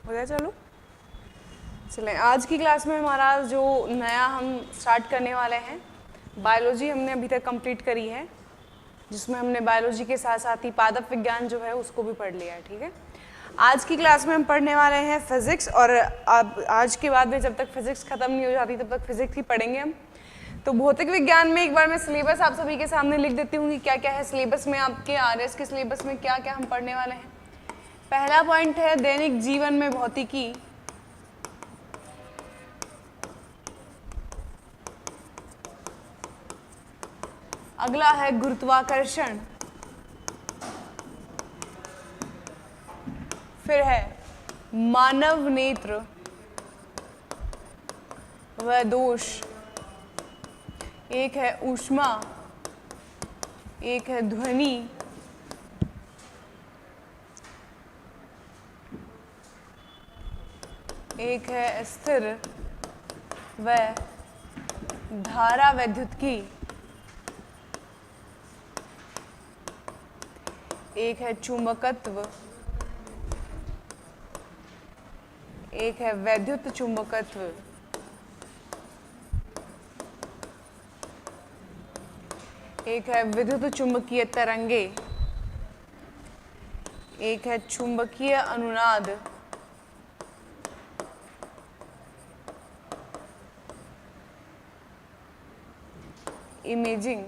हो गया? चलो चलें, आज की क्लास में हमारा जो नया हम स्टार्ट करने वाले हैं, बायोलॉजी हमने अभी तक कंप्लीट करी है, जिसमें हमने बायोलॉजी के साथ साथ ही पादप विज्ञान जो है उसको भी पढ़ लिया है। ठीक है, आज की क्लास में हम पढ़ने वाले हैं फिजिक्स, और अब आज के बाद में जब तक फिजिक्स खत्म नहीं हो जाती तब तक फिजिक्स ही पढ़ेंगे हम। तो भौतिक विज्ञान में एक बार मैं सिलेबस आप सभी के सामने लिख देती हूँ कि क्या क्या है सिलेबस में, आपके आरएस के सिलेबस में क्या क्या हम पढ़ने वाले हैं। पहला पॉइंट है दैनिक जीवन में भौतिकी। अगला है गुरुत्वाकर्षण। फिर है मानव नेत्र व दोष। एक है ऊष्मा, एक है ध्वनि, एक है स्थिर व धारा वैद्युतिकी, एक है चुंबकत्व, एक है वैद्युत चुंबकत्व, एक है विद्युत चुंबकीय तरंगे, एक है चुंबकीय अनुनाद, इमेजिंग,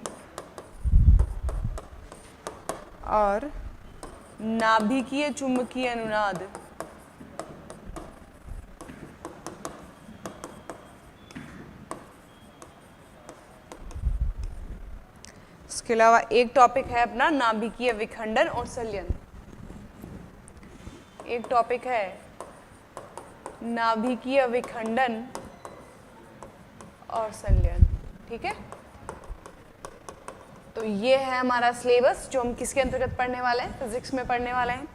और नाभिकीय चुंबकीय अनुनाद। इसके अलावा एक टॉपिक है अपना नाभिकीय विखंडन और संलयन। एक टॉपिक है नाभिकीय विखंडन और संलयन। ठीक है, तो ये है हमारा सिलेबस जो हम किसके अंतर्गत पढ़ने वाले हैं, फिजिक्स में पढ़ने वाले हैं।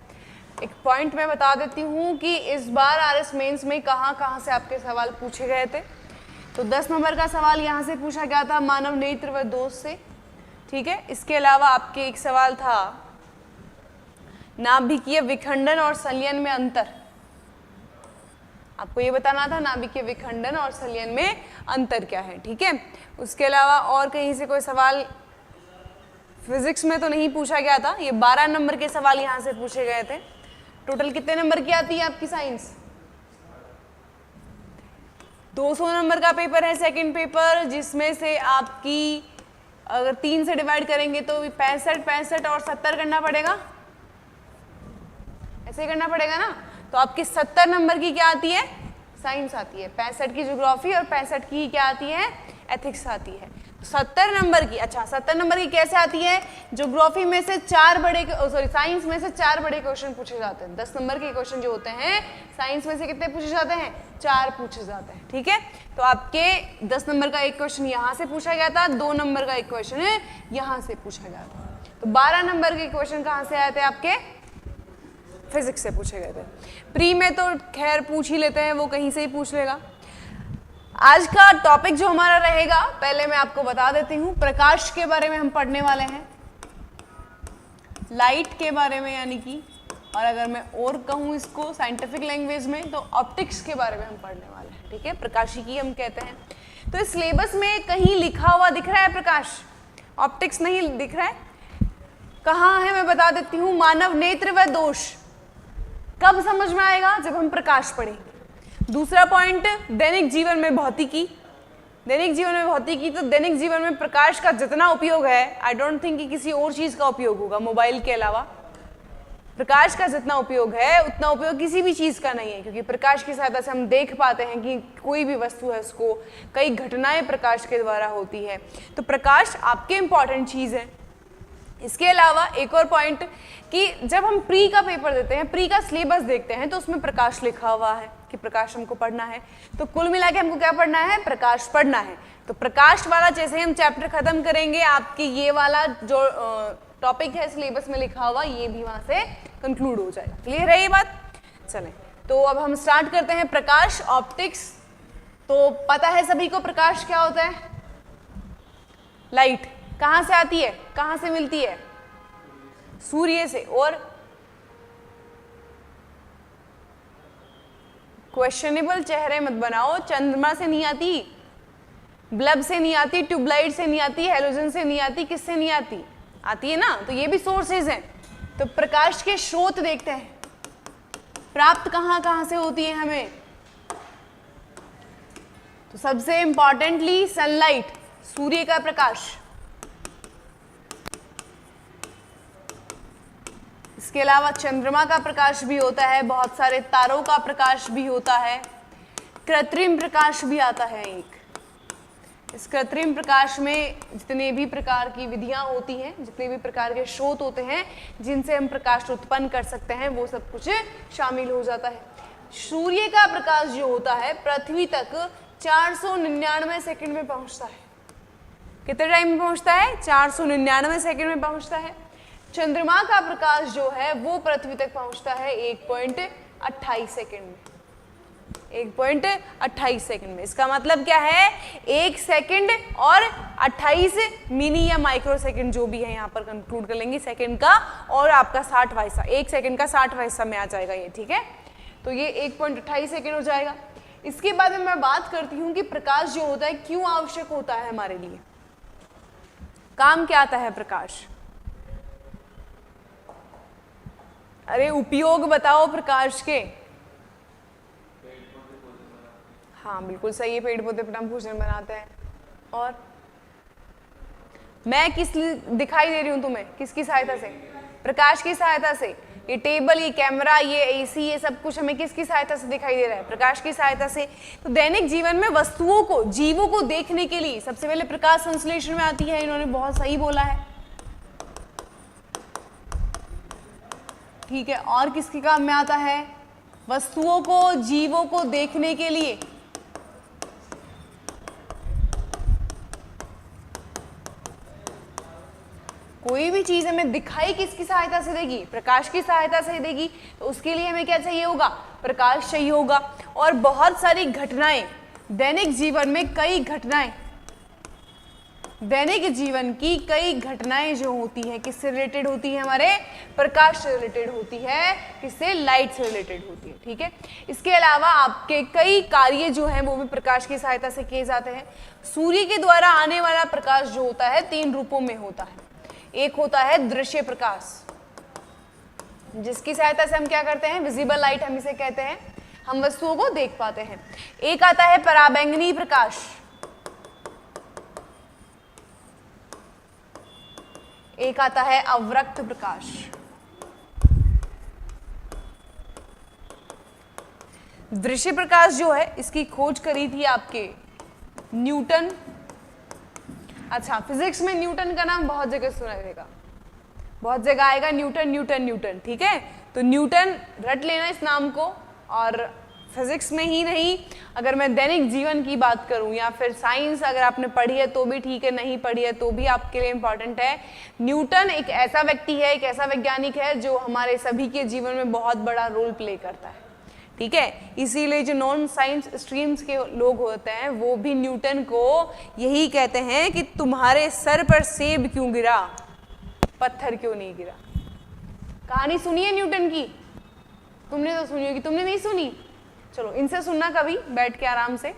एक पॉइंट मैं बता देती हूँ कि इस बार आरएस मेंस में कहाँ से आपके सवाल पूछे गए थे। तो 10 नंबर का सवाल यहाँ से पूछा गया था मानव नेत्र व दोष से। ठीक है, इसके अलावा आपके एक सवाल था नाभिकीय विखंडन और संलयन में अंतर। आपको ये बताना था नाभिकीय विखंडन और संलयन में अंतर क्या है। ठीक है, उसके अलावा और कहीं से कोई सवाल फिजिक्स में तो नहीं पूछा गया था। ये 12 नंबर के सवाल यहाँ से पूछे गए थे। टोटल कितने नंबर की आती है आपकी साइंस? 200 नंबर का पेपर है सेकंड पेपर, जिसमें से आपकी अगर 3 से डिवाइड करेंगे तो 65 और 70 करना पड़ेगा। ऐसे ही करना पड़ेगा ना। तो आपकी 70 नंबर की क्या आती है? साइंस आती है। 65 की ज्योग्राफी और 65 की क्या आती है? एथिक्स आती है। 70 नंबर की, अच्छा 70 नंबर की कैसे आती है? ज्योग्राफी में से साइंस में से 4 बड़े क्वेश्चन पूछे जाते हैं। 10 नंबर के क्वेश्चन जो होते हैं साइंस में से कितने पूछे जाते हैं? 4 पूछे जाते हैं। ठीक है, तो आपके 10 नंबर का एक क्वेश्चन यहाँ से पूछा गया था, 2 नंबर का एक क्वेश्चन है यहाँ से पूछा गया था। तो 12 नंबर के क्वेश्चन कहाँ से आए थे आपके? फिजिक्स से पूछे गए थे। प्री में तो खैर पूछ ही लेते हैं, वो कहीं से ही पूछ लेगा। आज का टॉपिक जो हमारा रहेगा, पहले मैं आपको बता देती हूँ, प्रकाश के बारे में हम पढ़ने वाले हैं, लाइट के बारे में, यानी कि, और अगर मैं और कहूँ इसको साइंटिफिक लैंग्वेज में तो ऑप्टिक्स के बारे में हम पढ़ने वाले हैं। ठीक है, प्रकाशिकी हम कहते हैं। तो इस सिलेबस में कहीं लिखा हुआ दिख रहा है प्रकाश? ऑप्टिक्स नहीं दिख रहा है। कहाँ है मैं बता देती हूँ, मानव नेत्र व दोष। कब समझ में आएगा? जब हम प्रकाश पढ़ेंगे। दूसरा पॉइंट दैनिक जीवन में भौतिकी। दैनिक जीवन में भौतिकी, तो दैनिक जीवन में प्रकाश का जितना उपयोग है, आई डोंट थिंक कि किसी और चीज का उपयोग होगा मोबाइल के अलावा। प्रकाश का जितना उपयोग है उतना उपयोग किसी भी चीज का नहीं है, क्योंकि प्रकाश की सहायता से हम देख पाते हैं कि कोई भी वस्तु है उसको, कई घटनाएं प्रकाश के द्वारा होती है। तो प्रकाश आपके इंपॉर्टेंट चीज है। इसके अलावा एक और पॉइंट कि जब हम प्री का पेपर देते हैं, प्री का सिलेबस देखते हैं, तो उसमें प्रकाश लिखा हुआ है कि प्रकाश हमको पढ़ना है। तो कुल मिला के हमको क्या पढ़ना है? प्रकाश पढ़ना है। तो प्रकाश वाला जैसे हम चैप्टर खत्म करेंगे, आपके ये वाला जो टॉपिक है सिलेबस में लिखा हुआ, ये भी वहां से कंक्लूड हो जाएगा। क्लियर है ये बात? चलें, तो अब हम स्टार्ट करते हैं प्रकाश, ऑप्टिक्स। तो पता है सभी को प्रकाश क्या होता है? लाइट कहाँ से आती है, कहाँ से मिलती है? सूर्य से। और क्वेश्चनेबल चेहरे मत बनाओ। चंद्रमा से नहीं आती, बल्ब से नहीं आती, ट्यूबलाइट से नहीं आती, हेलोजन से नहीं आती, किससे नहीं आती? आती है ना। तो ये भी सोर्सेज हैं। तो प्रकाश के स्रोत देखते हैं, प्राप्त कहाँ कहाँ से होती है हमें। तो सबसे इंपॉर्टेंटली सनलाइट, सूर्य का प्रकाश। इसके अलावा चंद्रमा का प्रकाश भी होता है, बहुत सारे तारों का प्रकाश भी होता है, कृत्रिम प्रकाश भी आता है एक। इस कृत्रिम प्रकाश में जितने भी प्रकार की विधियां होती हैं, जितने भी प्रकार के स्रोत होते हैं जिनसे हम प्रकाश उत्पन्न कर सकते हैं, वो सब कुछ शामिल हो जाता है। सूर्य का प्रकाश जो होता है पृथ्वी तक 499 सेकंड में पहुंचता है। कितने टाइम में पहुंचता है? 499 सेकंड में पहुंचता है। चंद्रमा का प्रकाश जो है वो पृथ्वी तक पहुंचता है 1.28 सेकंड में। 1.28 सेकंड में। इसका मतलब क्या है? 1 सेकंड और 28 मिनी या माइक्रो सेकंड जो भी है, यहाँ पर कंक्लूड कर लेंगे सेकंड का, और आपका 60वां हिस्सा, 1 सेकंड का 60वां हिस्सा में आ जाएगा ये, ठीक है। तो ये 1.28 सेकंड हो जाएगा। इसके बाद में मैं बात करती हूँ कि प्रकाश जो होता है क्यों आवश्यक होता है हमारे लिए, काम क्या आता है प्रकाश। अरे उपयोग बताओ प्रकाश के। हाँ बिल्कुल सही है, पेड़ पौधे अपना भोजन बनाते हैं। और मैं किस दिखाई दे रही हूँ तुम्हें? किसकी सहायता से? प्रकाश की सहायता से। ये टेबल, ये कैमरा, ये एसी, ये सब कुछ हमें किसकी सहायता से दिखाई दे रहा है? प्रकाश की सहायता से। तो दैनिक जीवन में वस्तुओं को, जीवों को देखने के लिए सबसे पहले प्रकाश संश्लेषण में आती है। इन्होंने बहुत सही बोला है, ठीक है। और किसके काम में आता है? वस्तुओं को, जीवों को देखने के लिए। कोई भी चीज हमें दिखाई किसकी सहायता से देगी? प्रकाश की सहायता से देगी। तो उसके लिए हमें क्या चाहिए होगा? प्रकाश चाहिए होगा। और बहुत सारी घटनाएं, दैनिक जीवन में कई घटनाएं, दैनिक जीवन की कई घटनाएं जो होती हैं किससे रिलेटेड होती है? हमारे प्रकाश से रिलेटेड होती है। किससे? लाइट से रिलेटेड होती है, ठीक है। इसके अलावा आपके कई कार्य जो हैं वो भी प्रकाश की सहायता से किए जाते हैं। सूर्य के द्वारा आने वाला प्रकाश जो होता है 3 रूपों में होता है। एक होता है दृश्य प्रकाश, जिसकी सहायता से हम क्या करते हैं? विजिबल लाइट हम इसे कहते हैं, हम वस्तुओं को देख पाते हैं। एक आता है पराबैंगनी प्रकाश, एक आता है अवरक्त प्रकाश। दृश्य प्रकाश जो है इसकी खोज करी थी आपके न्यूटन। अच्छा, फिजिक्स में न्यूटन का नाम बहुत जगह सुना देगा, बहुत जगह आएगा न्यूटन न्यूटन न्यूटन, ठीक है। तो न्यूटन रट लेना इस नाम को। और फिजिक्स में ही नहीं, अगर मैं दैनिक जीवन की बात करूं या फिर साइंस अगर आपने पढ़ी है तो भी ठीक है, नहीं पढ़ी है तो भी आपके लिए इंपॉर्टेंट है। न्यूटन एक ऐसा व्यक्ति है, एक ऐसा वैज्ञानिक है जो हमारे सभी के जीवन में बहुत बड़ा रोल प्ले करता है, ठीक है। इसीलिए जो नॉन साइंस स्ट्रीम्स के लोग होते हैं वो भी न्यूटन को यही कहते हैं कि तुम्हारे सर पर सेब क्यों गिरा, पत्थर क्यों नहीं गिरा। कहानी सुनी है न्यूटन की? तुमने तो सुनी होगी, तुमने नहीं सुनी? चलो इनसे सुनना कभी बैठ के आराम से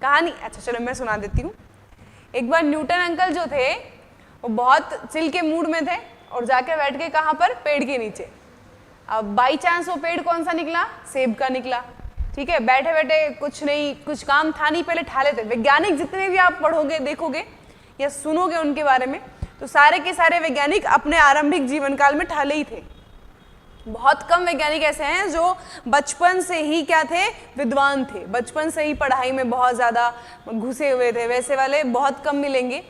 कहानी। अच्छा चलो मैं सुना देती हूँ। एक बार न्यूटन अंकल जो थे वो बहुत चिल के मूड में थे और जाके बैठ के कहाँ पर? पेड़ के नीचे। अब बाई चांस वो पेड़ कौन सा निकला? सेब का निकला, ठीक है। बैठे बैठे कुछ नहीं, कुछ काम था नहीं, पहले ठा लेते। वैज्ञानिक जितने भी आप पढ़ोगे, देखोगे या सुनोगे उनके बारे में, तो सारे के सारे वैज्ञानिक अपने आरंभिक जीवन काल में ठाले ही थे। बहुत कम वैज्ञानिक ऐसे हैं जो बचपन से ही क्या थे? विद्वान थे, बचपन से ही पढ़ाई में बहुत ज़्यादा घुसे हुए थे। वैसे वाले बहुत कम मिलेंगे।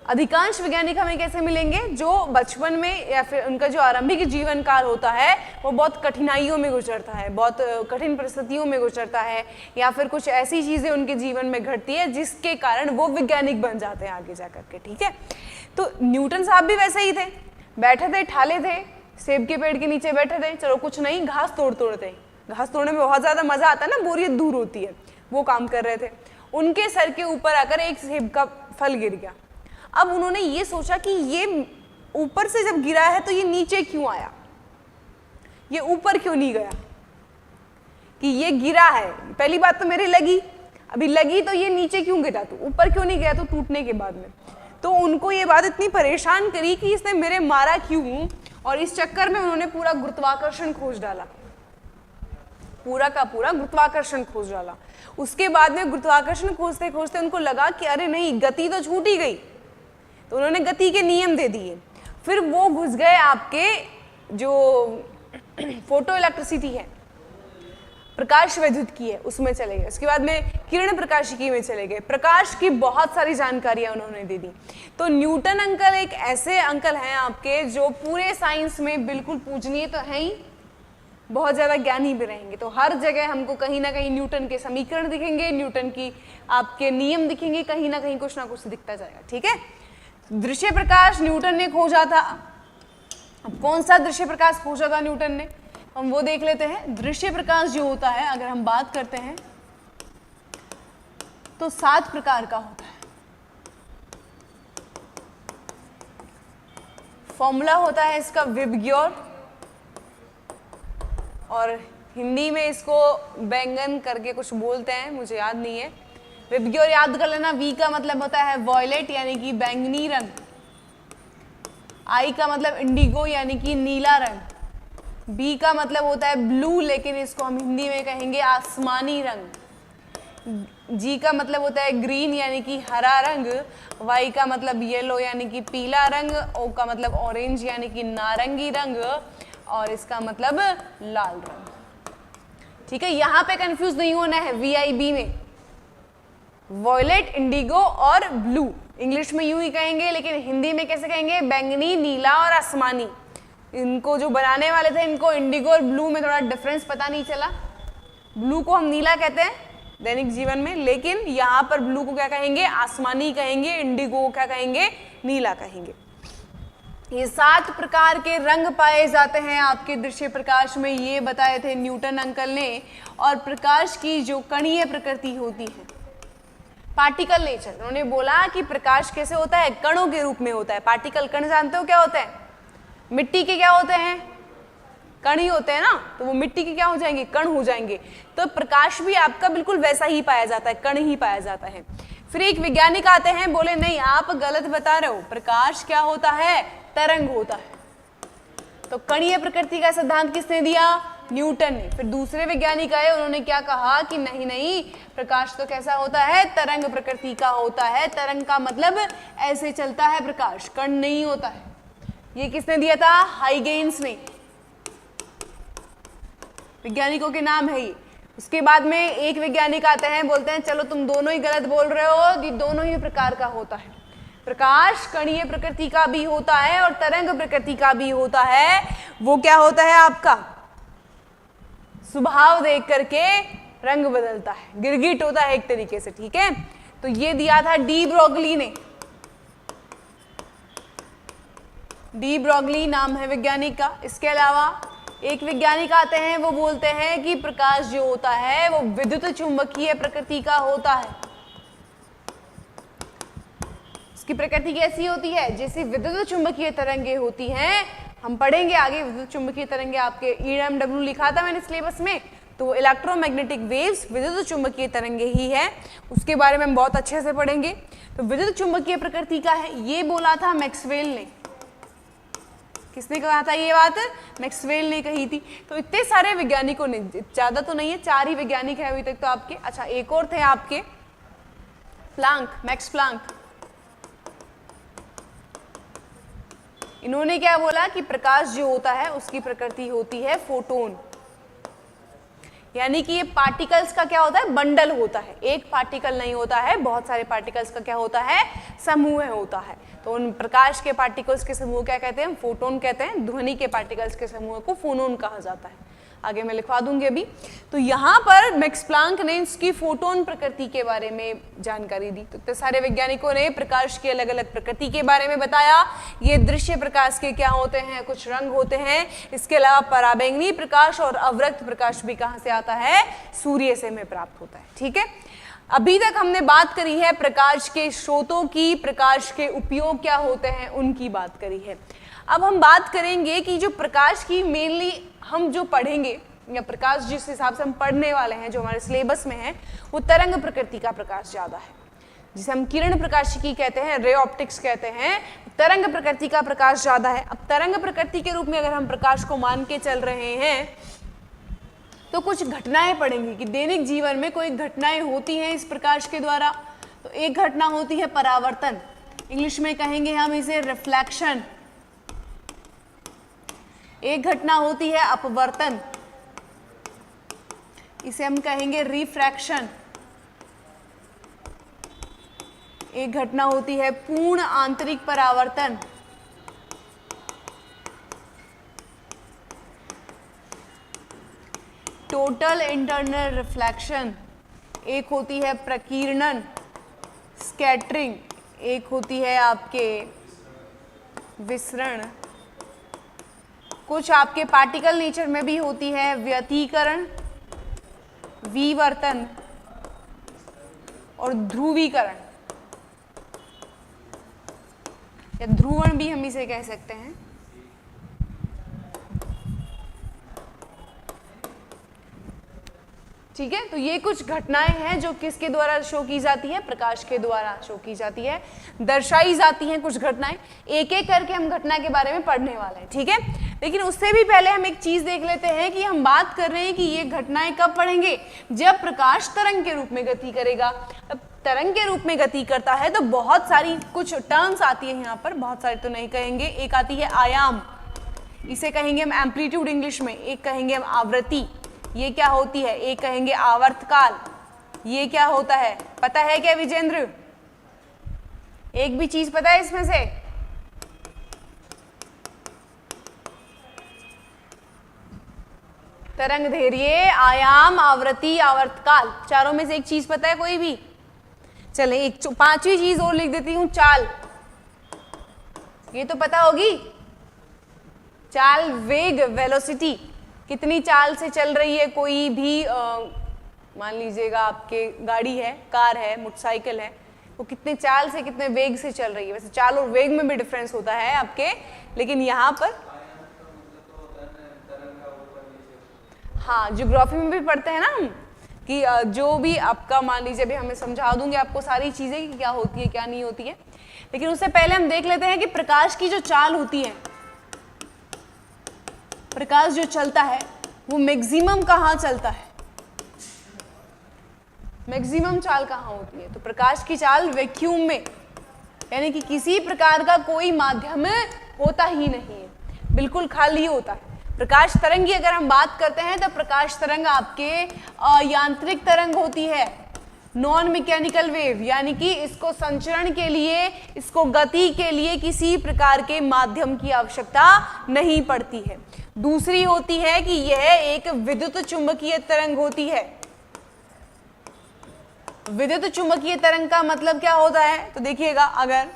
अधिकांश वैज्ञानिक हमें कैसे मिलेंगे? जो बचपन में या फिर उनका जो आरंभिक जीवन काल होता है वो बहुत कठिनाइयों में गुजरता है, बहुत कठिन परिस्थितियों में गुजरता है, या फिर कुछ ऐसी चीज़ें उनके जीवन में घटती है जिसके कारण वो वैज्ञानिक बन जाते हैं आगे जा करके, ठीक है। तो न्यूटन साहब भी वैसे ही थे, बैठे थे, ठाले थे, सेब के पेड़ के नीचे बैठे थे। चलो कुछ नहीं, घास तोड़ते, घास तोड़ने में बहुत ज़्यादा मज़ा आता है ना, बोरियत दूर होती है, वो काम कर रहे थे। उनके सर के ऊपर आकर एक सेब का फल गिर गया। अब उन्होंने ये सोचा कि ये ऊपर से जब गिरा है तो ये नीचे क्यों आया, ये ऊपर क्यों नहीं गया। कि ये गिरा है, पहली बात तो मेरे लगी, अभी लगी तो ये नीचे क्यों गिरा, तो ऊपर क्यों नहीं गया, तो टूटने के बाद में। तो उनको ये बात इतनी परेशान करी कि इसने मेरे मारा क्यों, और इस चक्कर में उन्होंने पूरा गुरुत्वाकर्षण खोज डाला, पूरा का पूरा गुरुत्वाकर्षण खोज डाला। उसके बाद में गुरुत्वाकर्षण खोजते खोजते उनको लगा कि अरे नहीं, गति तो छूट ही गई, तो उन्होंने गति के नियम दे दिए। फिर वो घुस गए आपके जो फोटो इलेक्ट्रिसिटी है, प्रकाश वैद्युत की है, उसमें चले गए। उसके बाद में किरण प्रकाशिकी में चले गए, प्रकाश की बहुत सारी जानकारियां उन्होंने दे दी। तो न्यूटन अंकल एक ऐसे अंकल हैं आपके जो पूरे साइंस में बिल्कुल पूजनीय तो हैं ही, बहुत ज़्यादा ज्ञानी भी रहेंगे। तो हर जगह हमको कहीं ना कहीं न्यूटन के समीकरण दिखेंगे, न्यूटन की आपके नियम दिखेंगे, कहीं ना कहीं कुछ ना कुछ दिखता जाएगा। ठीक है, दृश्य प्रकाश न्यूटन ने खोजा था। अब कौन सा दृश्य प्रकाश खोजा था न्यूटन ने, हम वो देख लेते हैं। दृश्य प्रकाश जो होता है, अगर हम बात करते हैं तो 7 प्रकार का होता है। फॉर्मूला होता है इसका विबग्योर, और हिंदी में इसको बैंगन करके कुछ बोलते हैं, मुझे याद नहीं है। विबग्योर याद कर लेना। वी का मतलब होता है वॉयलेट यानी कि बैंगनी रंग, आई का मतलब इंडिगो यानी कि नीला रंग, बी का मतलब होता है ब्लू, लेकिन इसको हम हिंदी में कहेंगे आसमानी रंग, जी का मतलब होता है ग्रीन यानी कि हरा रंग, वाई का मतलब येलो यानी कि पीला रंग, ओ का मतलब ऑरेंज यानी कि नारंगी रंग, और इसका मतलब लाल रंग। ठीक है, यहां पे कंफ्यूज नहीं होना है। VIB में वॉयलेट, इंडिगो और ब्लू, इंग्लिश में यूं ही कहेंगे, लेकिन हिंदी में कैसे कहेंगे, बैंगनी, नीला और आसमानी। इनको जो बनाने वाले थे, इनको इंडिगो और ब्लू में थोड़ा डिफरेंस पता नहीं चला। ब्लू को हम नीला कहते हैं दैनिक जीवन में, लेकिन यहाँ पर ब्लू को क्या कहेंगे, आसमानी कहेंगे, इंडिगो को क्या कहेंगे, नीला कहेंगे। ये 7 प्रकार के रंग पाए जाते हैं आपके दृश्य प्रकाश में, ये बताए थे न्यूटन अंकल ने। और प्रकाश की जो कणीय प्रकृति होती है, पार्टिकल नेचर, उन्होंने बोला कि प्रकाश कैसे होता है, कणों के रूप में होता है। पार्टिकल, कण जानते हो क्या होता है, मिट्टी के क्या होते हैं, कण ही होते हैं ना, तो वो मिट्टी के क्या हो जाएंगे, कण हो जाएंगे। तो प्रकाश भी आपका बिल्कुल वैसा ही पाया जाता है, कण ही पाया जाता है। फिर एक वैज्ञानिक आते हैं, बोले नहीं आप गलत बता रहे हो, प्रकाश क्या होता है, तरंग होता है। तो कणीय प्रकृति का सिद्धांत किसने दिया, न्यूटन ने। फिर दूसरे वैज्ञानिक आए, उन्होंने क्या कहा कि नहीं नहीं, प्रकाश तो कैसा होता है, तरंग प्रकृति का होता है। तरंग का मतलब ऐसे चलता है प्रकाश, कण नहीं होता है। ये किसने दिया था, हाइगेन्स ने, वैज्ञानिकों के नाम है ये। उसके बाद में एक वैज्ञानिक आते हैं, बोलते हैं चलो तुम दोनों ही गलत बोल रहे हो, ये दोनों ही प्रकार का होता है। प्रकाश कणीय प्रकृति का भी होता है और तरंग प्रकृति का भी होता है। वो क्या होता है, आपका स्वभाव देख करके रंग बदलता है, गिरगिट होता है एक तरीके से। ठीक है, तो ये दिया था डी ब्रोगली ने, डी ब्रोगली नाम है वैज्ञानिक का। इसके अलावा एक वैज्ञानिक आते हैं, वो बोलते हैं कि प्रकाश जो होता है वो विद्युत चुंबकीय प्रकृति का होता है। इसकी प्रकृति कैसी होती है, जैसी विद्युत चुंबकीय तरंगे होती हैं, हम पढ़ेंगे आगे। विद्युत चुंबकीय तरंगे आपके EMW लिखा था मैंने सिलेबस में, तो इलेक्ट्रोमैग्नेटिक वेव्स विद्युत चुंबकीय तरंगे ही है, उसके बारे में हम बहुत अच्छे से पढ़ेंगे। तो विद्युत चुंबकीय प्रकृति का है, ये बोला था मैक्सवेल ने। किसने कहा था ये बात, मैक्सवेल ने कही थी। तो इतने सारे वैज्ञानिकों ने, ज्यादा तो नहीं है, 4 ही वैज्ञानिक है अभी तक तो आपके। अच्छा, एक और थे आपके प्लांक, मैक्स प्लांक। इन्होंने क्या बोला कि प्रकाश जो होता है उसकी प्रकृति होती है फोटोन, यानी कि ये पार्टिकल्स का क्या होता है, बंडल होता है। एक पार्टिकल नहीं होता है, बहुत सारे पार्टिकल्स का क्या होता है, समूह होता है। तो उन प्रकाश के पार्टिकल्स के समूह क्या कहते हैं, फोटोन कहते हैं। ध्वनि के पार्टिकल्स के समूह को फोनोन कहा जाता है। आगे मैं लिखवा दूंगी अभी। तो यहाँ पर मैक्स प्लांक ने इसकी फोटोन प्रकृति के बारे में जानकारी दी। तो इतने सारे वैज्ञानिकों ने प्रकाश की अलग अलग प्रकृति के बारे में बताया। ये दृश्य प्रकाश के क्या होते हैं, कुछ रंग होते हैं। इसके अलावा पराबैंगनी प्रकाश और अवरक्त प्रकाश भी कहाँ से आता है, सूर्य से हमें प्राप्त होता है। ठीक है, अभी तक हमने बात करी है प्रकाश के स्रोतों की, प्रकाश के उपयोग क्या होते हैं उनकी बात करी है। अब हम बात करेंगे कि जो प्रकाश की मेनली हम जो पढ़ेंगे या प्रकाश जिस हिसाब से हम पढ़ने वाले हैं, जो हमारे सिलेबस में है, वो तरंग प्रकृति का प्रकाश ज्यादा है, जिसे हम किरण प्रकाशिकी कहते हैं, रे ऑप्टिक्स कहते हैं। तरंग प्रकृति का प्रकाश ज्यादा है। अब तरंग प्रकृति के रूप में अगर हम प्रकाश को मान के चल रहे हैं तो कुछ घटनाएं पड़ेंगी कि दैनिक जीवन में कोई घटनाएं होती हैं इस प्रकाश के द्वारा। तो एक घटना होती है परावर्तन, इंग्लिश में कहेंगे हम इसे रिफ्लेक्शन। एक घटना होती है अपवर्तन, इसे हम कहेंगे रिफ्रैक्शन। एक घटना होती है पूर्ण आंतरिक परावर्तन। Total internal reflection. एक होती है प्रकीर्णन, स्कैटरिंग। एक होती है आपके विसरण। कुछ आपके पार्टिकल नेचर में भी होती है व्यतिकरण, विवर्तन और ध्रुवीकरण या ध्रुवण भी हम इसे कह सकते हैं। ठीक है, तो ये कुछ घटनाएं हैं जो किसके द्वारा शो की जाती है, प्रकाश के द्वारा शो की जाती है, दर्शाई जाती हैं कुछ घटनाएं। एक एक करके हम घटना के बारे में पढ़ने वाले हैं। ठीक है, लेकिन उससे भी पहले हम एक चीज देख लेते हैं कि हम बात कर रहे हैं कि ये घटनाएं कब पढ़ेंगे, जब प्रकाश तरंग के रूप में गति करेगा। अब तरंग के रूप में गति करता है तो बहुत सारी कुछ टर्म्स आती है यहाँ पर, बहुत सारी तो नहीं कहेंगे। एक आती है आयाम, इसे कहेंगे हम एम्पलीट्यूड इंग्लिश में। एक कहेंगे हम आवृत्ति, ये क्या होती है। एक कहेंगे आवर्तकाल, ये क्या होता है, पता है क्या विजेंद्र? एक भी चीज पता है इसमें से? तरंग धैर्य, आयाम, आवृत्ति, आवर्तकाल, चारों में से एक चीज पता है कोई भी? चले एक पांचवी चीज और लिख देती हूं, चाल। ये तो पता होगी, चाल, वेग, वेलोसिटी, कितनी चाल से चल रही है कोई भी मान लीजिएगा आपके गाड़ी है, कार है, मोटरसाइकिल है, वो कितने चाल से कितने वेग से चल रही है। वैसे चाल और वेग में भी डिफरेंस होता है आपके, लेकिन यहाँ पर हाँ ज्योग्राफी में भी पढ़ते हैं ना हम कि जो भी आपका मान लीजिए, अभी हमें समझा दूंगी आपको सारी चीजें कि क्या होती है क्या नहीं होती है। लेकिन उससे पहले हम देख लेते हैं कि प्रकाश की जो चाल होती है, प्रकाश जो चलता है वो मैक्सिमम कहाँ चलता है, मैक्सिमम चाल कहाँ होती है? तो प्रकाश की चाल वैक्यूम में, यानी कि किसी प्रकार का कोई माध्यम होता ही नहीं है, बिल्कुल खाली होता है। प्रकाश तरंग की अगर हम बात करते हैं तो प्रकाश तरंग आपके यांत्रिक तरंग होती है, नॉन मैकेनिकल वेव, यानी कि इसको संचरण के लिए, इसको गति के लिए किसी प्रकार के माध्यम की आवश्यकता नहीं पड़ती है। दूसरी होती है कि यह एक विद्युत चुंबकीय तरंग होती है। विद्युत चुंबकीय तरंग का मतलब क्या होता है? तो देखिएगा, अगर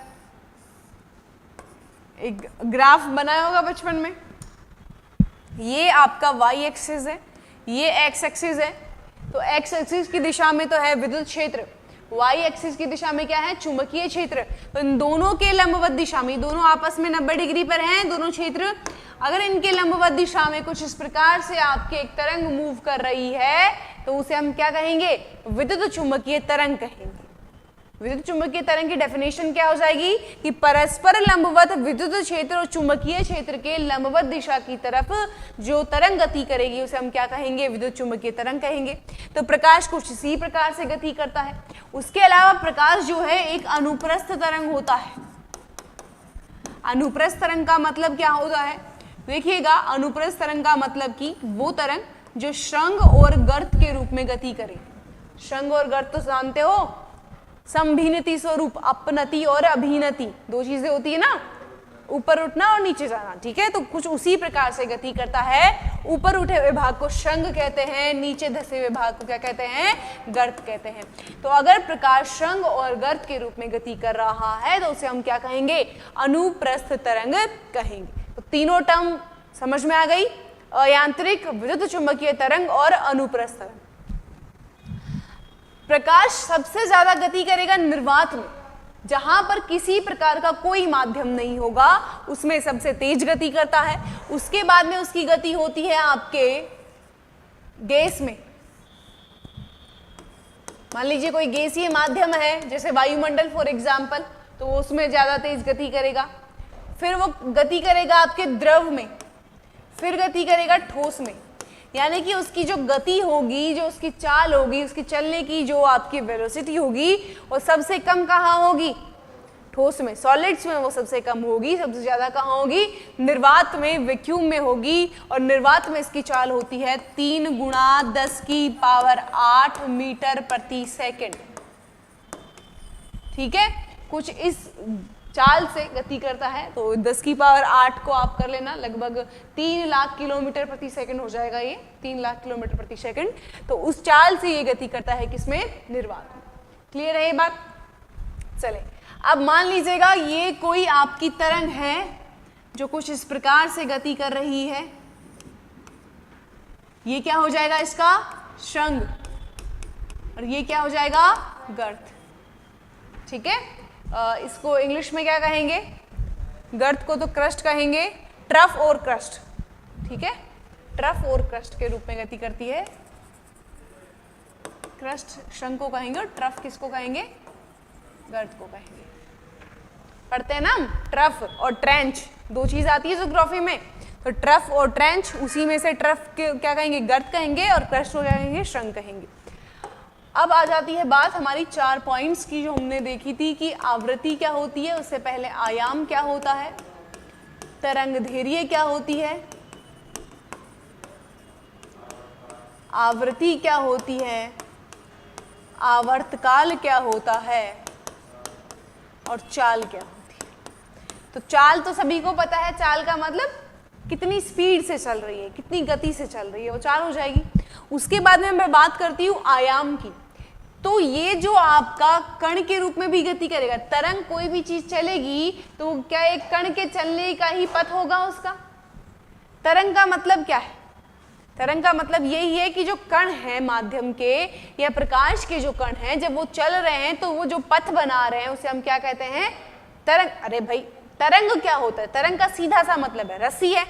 एक ग्राफ बनाया होगा बचपन में, ये आपका y एक्सिस है, ये x एक्सिस है। तो x एक्सिस की दिशा में तो है विद्युत क्षेत्र, y एक्सिस की दिशा में क्या है, चुंबकीय क्षेत्र। तो इन दोनों के लंबवत दिशा में, दोनों आपस में 90 डिग्री पर हैं दोनों क्षेत्र। अगर इनके लंबवत दिशा में कुछ इस प्रकार से आपके एक तरंग मूव कर रही है तो उसे हम क्या कहेंगे, विद्युत चुंबकीय तरंग कहेंगे। विद्युत चुंबकीय तरंग की डेफिनेशन क्या हो जाएगी कि परस्पर लंबवत विद्युत क्षेत्र और चुंबकीय क्षेत्र के लंबवत दिशा की तरफ जो तरंग गति करेगी उसे हम क्या कहेंगे, विद्युत चुंबकीय तरंग कहेंगे। तो प्रकाश कुछ इसी प्रकार से गति करता है। उसके अलावा प्रकाश जो है एक अनुप्रस्थ तरंग होता है। अनुप्रस्थ तरंग का मतलब क्या होता है, देखिएगा, अनुप्रस्थ तरंग का मतलब कि वो तरंग जो शृंग और गर्त के रूप में गति करे। शृंग और गर्त तो जानते हो, समभिन्नति स्वरूप, अपनति और अभिनति, दो चीजें होती है ना, ऊपर उठना और नीचे जाना। ठीक है, तो कुछ उसी प्रकार से गति करता है। ऊपर उठे हुए भाग को शृंग कहते हैं, नीचे धसे हुए भाग को क्या कहते हैं, गर्त कहते हैं। तो अगर प्रकाश शृंग और गर्त के रूप में गति कर रहा है तो उसे हम क्या कहेंगे, अनुप्रस्थ तरंग कहेंगे। तो तीनों टर्म समझ में आ गई, यांत्रिक, विद्युत चुंबकीय तरंग और अनुप्रस्थ तरंग। प्रकाश सबसे ज्यादा गति करेगा निर्वात में, जहां पर किसी प्रकार का कोई माध्यम नहीं होगा, उसमें सबसे तेज गति करता है। उसके बाद में उसकी गति होती है आपके गैस में, मान लीजिए कोई गैसीय माध्यम है जैसे वायुमंडल फॉर एग्जाम्पल, तो उसमें ज्यादा तेज गति करेगा, फिर वो गति करेगा आपके द्रव में, फिर गति करेगा ठोस में। यानी कि उसकी जो गति होगी, जो उसकी चाल होगी, उसकी चलने की जो आपकी वेलोसिटी होगी, वो सबसे कम कहाँ होगी? ठोस में। सॉलिड्स में वो सबसे कम होगी, सबसे ज्यादा कहाँ होगी? निर्वात में, वैक्यूम में होगी। और निर्वात में इसकी चाल होती है 3 × 10⁸ मीटर प्रति सेकंड। ठीक है, कुछ इस चाल से गति करता है, तो 10⁸ को आप कर लेना, लगभग 3 लाख किलोमीटर प्रति सेकंड हो जाएगा ये, 3 लाख किलोमीटर प्रति सेकंड। तो उस चाल से ये गति करता है किसमें? निर्वात में। क्लियर है ये बात? चले, अब मान लीजिएगा ये कोई आपकी तरंग है जो कुछ इस प्रकार से गति कर रही है, ये क्या हो जाएगा? इसका शंग, और ये क्या हो जाएगा? गर्त। ठीक है, इसको इंग्लिश में क्या कहेंगे? गर्त को तो क्रस्ट कहेंगे, ट्रफ और क्रस्ट। ठीक है, ट्रफ और क्रस्ट के रूप में गति करती है। क्रस्ट शंग को कहेंगे और ट्रफ किसको कहेंगे? गर्त को कहेंगे। पढ़ते हैं ना हम, ट्रफ और ट्रेंच, दो चीज आती है ज्योग्राफी में, तो ट्रफ और ट्रेंच, उसी में से ट्रफ के क्या कहेंगे? गर्त कहेंगे, और क्रस्ट को क्या कहेंगे? शंग कहेंगे। अब आ जाती है बात हमारी 4 पॉइंट्स की जो हमने देखी थी कि आवृत्ति क्या होती है, उससे पहले आयाम क्या होता है, तरंगदैर्घ्य क्या होती है, आवृत्ति क्या होती है, आवर्तकाल क्या होता है, और चाल क्या होती है। तो चाल तो सभी को पता है, चाल का मतलब कितनी स्पीड से चल रही है, कितनी गति से चल रही है, वो चाल हो जाएगी। उसके बाद में मैं बात करती हूँ आयाम की। तो ये जो आपका कण के रूप में भी गति करेगा, तरंग कोई भी चीज चलेगी तो क्या एक कण के चलने का ही पथ होगा उसका? तरंग का मतलब क्या है? तरंग का मतलब यही है कि जो कण है माध्यम के या प्रकाश के जो कण हैं, जब वो चल रहे हैं तो वो जो पथ बना रहे हैं उसे हम क्या कहते हैं? तरंग। अरे भाई, तरंग क्या होता है? तरंग का सीधा सा मतलब है रस्सी है,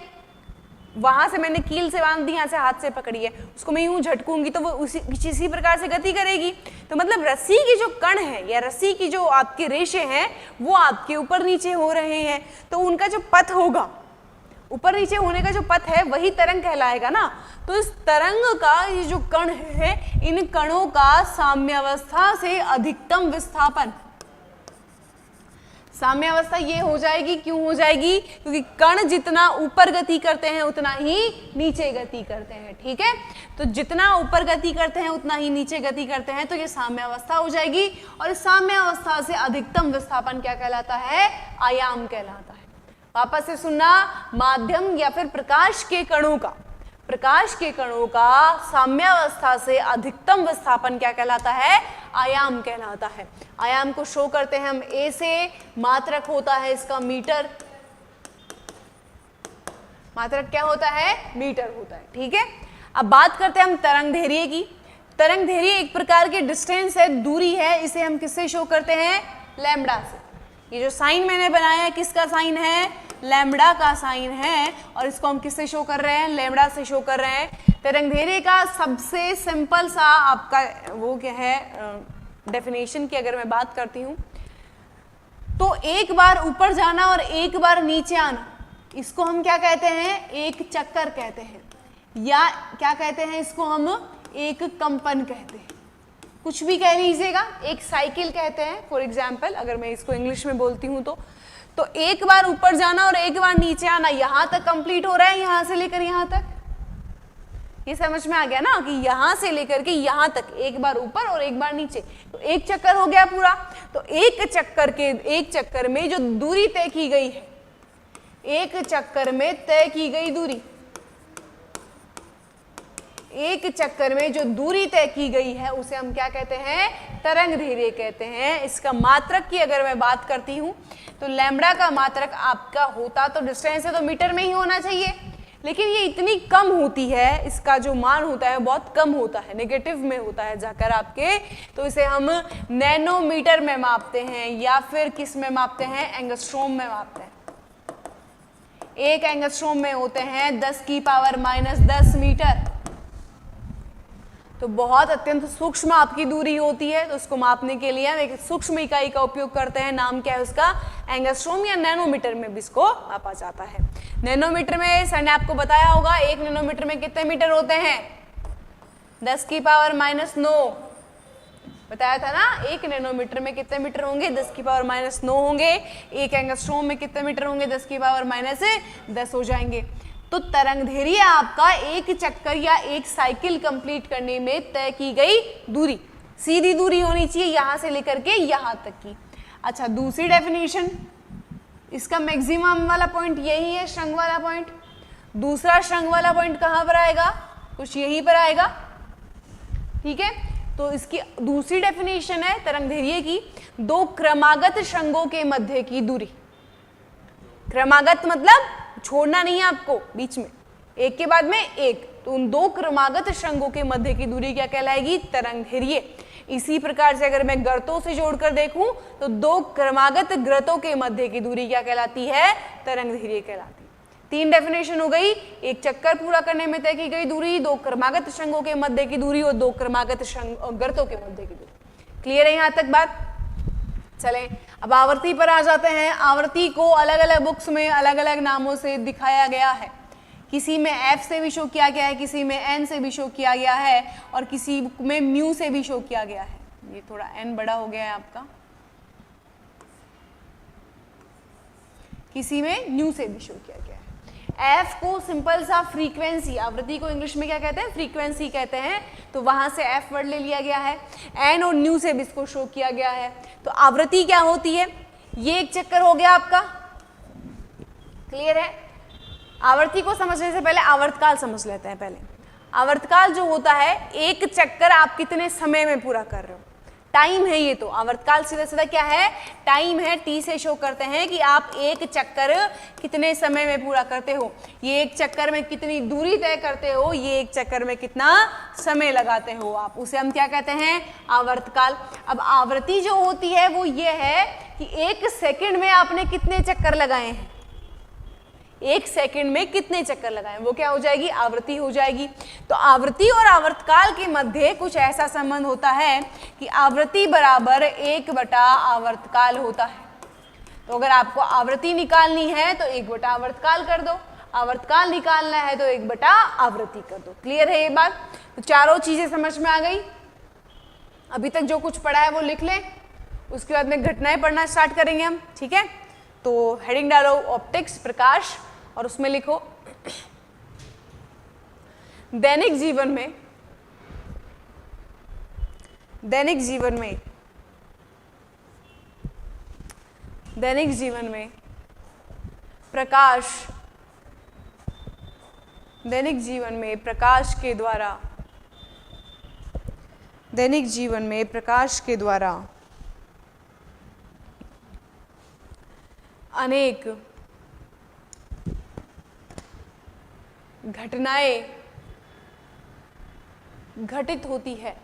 वहां से मैंने कील से बांध दी, यहाँ से हाथ से पकड़ी है, उसको मैं यूं झटकूंगी तो वो इसी प्रकार से गति करेगी। तो मतलब रस्सी की जो कण है या रस्सी की जो आपके रेशे हैं वो आपके ऊपर नीचे हो रहे हैं, तो उनका जो पथ होगा, ऊपर नीचे होने का जो पथ है वही तरंग कहलाएगा ना। तो इस तरंग का ये जो कण है, इन कणों का साम्यावस्था से अधिकतम विस्थापन, साम्यावस्था ये हो जाएगी, क्यों हो जाएगी? क्योंकि कण जितना ऊपर गति करते हैं उतना ही नीचे गति करते हैं। ठीक है, तो जितना ऊपर गति करते हैं उतना ही नीचे गति करते हैं, तो ये साम्यावस्था हो जाएगी। और इस साम्यावस्था से अधिकतम विस्थापन क्या कहलाता है? आयाम कहलाता है। वापस से सुनना, माध्यम या फिर प्रकाश के कणों का साम्यावस्था से अधिकतम विस्थापन क्या कहलाता है? आयाम कहलाता है। आयाम को शो करते हैं हम ए से, मात्रक होता है इसका मीटर। मात्रक क्या होता है? मीटर होता है। ठीक है, अब बात करते हैं हम तरंगदैर्घ्य की। तरंगदैर्घ्य एक प्रकार के डिस्टेंस है, दूरी है, इसे हम किससे शो करते हैं? लैम्बडा से। ये जो साइन मैंने बनाया है किसका साइन है? लैम्बडा का साइन है, और इसको हम किससे शो कर रहे हैं? लैम्बडा से शो कर रहे हैं। तरंगदैर्घ्य का सबसे सिंपल सा आपका वो क्या है डेफिनेशन की अगर मैं बात करती हूँ, तो एक बार ऊपर जाना और एक बार नीचे आना, इसको हम क्या कहते हैं? एक चक्कर कहते हैं, या क्या कहते हैं इसको हम? एक कंपन कहते हैं, कुछ भी कह लीजिएगा। एक साइकिल कहते हैं फॉर एग्जाम्पल, अगर मैं इसको इंग्लिश में बोलती हूँ तो एक बार ऊपर जाना और एक बार नीचे आना, यहां तक कंप्लीट हो रहा है, यहां से लेकर यहां तक। ये समझ में आ गया ना कि यहां से लेकर के यहां तक एक बार ऊपर और एक बार नीचे, तो एक चक्कर हो गया पूरा। तो एक चक्कर में जो दूरी तय की गई है, एक चक्कर में तय की गई दूरी, एक चक्कर में जो दूरी तय की गई है उसे हम क्या कहते हैं? तरंगदैर्घ्य कहते हैं। इसका मात्रक की अगर मैं बात करती हूं तो लैम्बडा का मात्रक आपका होता तो डिस्टेंस है तो मीटर में ही होना चाहिए, लेकिन ये इतनी कम होती है, इसका जो मान होता है बहुत कम होता है, नेगेटिव में होता है जाकर आपके, तो इसे हम नैनोमीटर में मापते हैं या फिर किस में मापते हैं? एंगस्ट्रोम में मापते हैं। एक एंगस्ट्रोम में होते हैं 10⁻⁻10 मीटर। तो बहुत अत्यंत सूक्ष्म आपकी दूरी होती है, तो उसको मापने के लिए हम एक सूक्ष्म इकाई का उपयोग करते हैं। नाम क्या है उसका? एंगस्ट्रोम या नैनोमीटर में भी इसको मापा जाता है। नैनोमीटर में सर ने आपको बताया होगा 1 नैनोमीटर में कितने मीटर होते हैं? 10⁻⁹ बताया था ना। 1 नैनोमीटर में कितने मीटर होंगे? 10⁻⁹ होंगे। 1 एंगस्ट्रोम में कितने मीटर होंगे? 10⁻⁻10 हो जाएंगे। तो तरंगदैर्घ्य आपका एक चक्कर या एक साइकिल कंप्लीट करने में तय की गई दूरी, सीधी दूरी होनी चाहिए यहां से लेकर के यहां तक की। अच्छा, दूसरी डेफिनेशन, इसका मैक्सिमम वाला पॉइंट यही है, शंख वाला पॉइंट। दूसरा शंख वाला पॉइंट कहां पर आएगा? कुछ यहीं पर आएगा, ठीक है। तो इसकी दूसरी डेफिनेशन है तरंगदैर्घ्य की, 2 क्रमागत शंखों के मध्य की दूरी। क्रमागत मतलब छोड़ना नहीं है आपको बीच में, एक के बाद में एक, तो उन 2 क्रमागत शंखों के मध्य की दूरी क्या कहलाएगी? तरंगदैर्घ्य। इसी प्रकार से अगर मैं गर्तों से जोड़कर देखूं तो 2 क्रमागत गर्तों के मध्य की दूरी क्या कहलाती है? तरंगदैर्घ्य कहलाती है। 3 डेफिनेशन हो गई, एक चक्कर पूरा करने में तय की गई दूरी, 2 क्रमागत शंखों के मध्य की दूरी और 2 क्रमागत गर्तों के मध्य की दूरी। क्लियर है यहां तक बात? चलें अब आवर्ती पर आ जाते हैं। आवर्ती को अलग अलग बुक्स में अलग अलग नामों से दिखाया गया है। किसी में F से भी शो किया गया है, किसी में N से भी शो किया गया है, और किसी में म्यू से भी शो किया गया है। ये थोड़ा N बड़ा हो गया है आपका, किसी में न्यू से भी शो किया गया है। F को सिंपल सा फ्रीक्वेंसी, आवृत्ति को इंग्लिश में क्या कहते हैं? फ्रीक्वेंसी कहते हैं, तो वहां से F वर्ड ले लिया गया है। N और न्यू से भी इसको शो किया गया है। तो आवृत्ति क्या होती है? ये एक चक्कर हो गया आपका, क्लियर है। आवर्ती को समझने से पहले आवर्तकाल समझ लेते हैं। पहले आवर्तकाल जो होता है, एक चक्कर आप कितने समय में पूरा कर रहे हो, टाइम है ये। तो आवर्तकाल सीधा सीधा क्या है? टाइम है। टी से शो करते हैं कि आप एक चक्कर कितने समय में पूरा करते हो, ये एक चक्कर में कितनी दूरी तय करते हो, ये एक चक्कर में कितना समय लगाते हो आप, उसे हम क्या कहते हैं? आवर्तकाल। अब आवृत्ति जो होती है वो ये है कि 1 सेकंड में आपने कितने चक्कर लगाए हैं, 1 सेकंड में कितने चक्कर लगाए, वो क्या हो जाएगी? आवृत्ति हो जाएगी। तो आवृत्ति और आवर्तकाल के मध्य कुछ ऐसा संबंध होता है कि आवृत्ति बराबर 1/आवर्तकाल होता है। तो अगर आपको आवृत्ति निकालनी है तो 1/आवर्तकाल कर दो, आवर्तकाल निकालना है तो 1/आवृत्ति कर दो। क्लियर है ये बात? तो चारों चीजें समझ में आ गई। अभी तक जो कुछ पढ़ा है वो लिख लें, उसके बाद में घटनाएं पढ़ना स्टार्ट करेंगे हम, ठीक है। तो हेडिंग डालो ऑप्टिक्स, प्रकाश, और उसमें लिखो दैनिक जीवन में, दैनिक जीवन में, दैनिक जीवन में प्रकाश, दैनिक जीवन में प्रकाश के द्वारा, दैनिक जीवन में प्रकाश के द्वारा अनेक घटनाएं घटित होती है।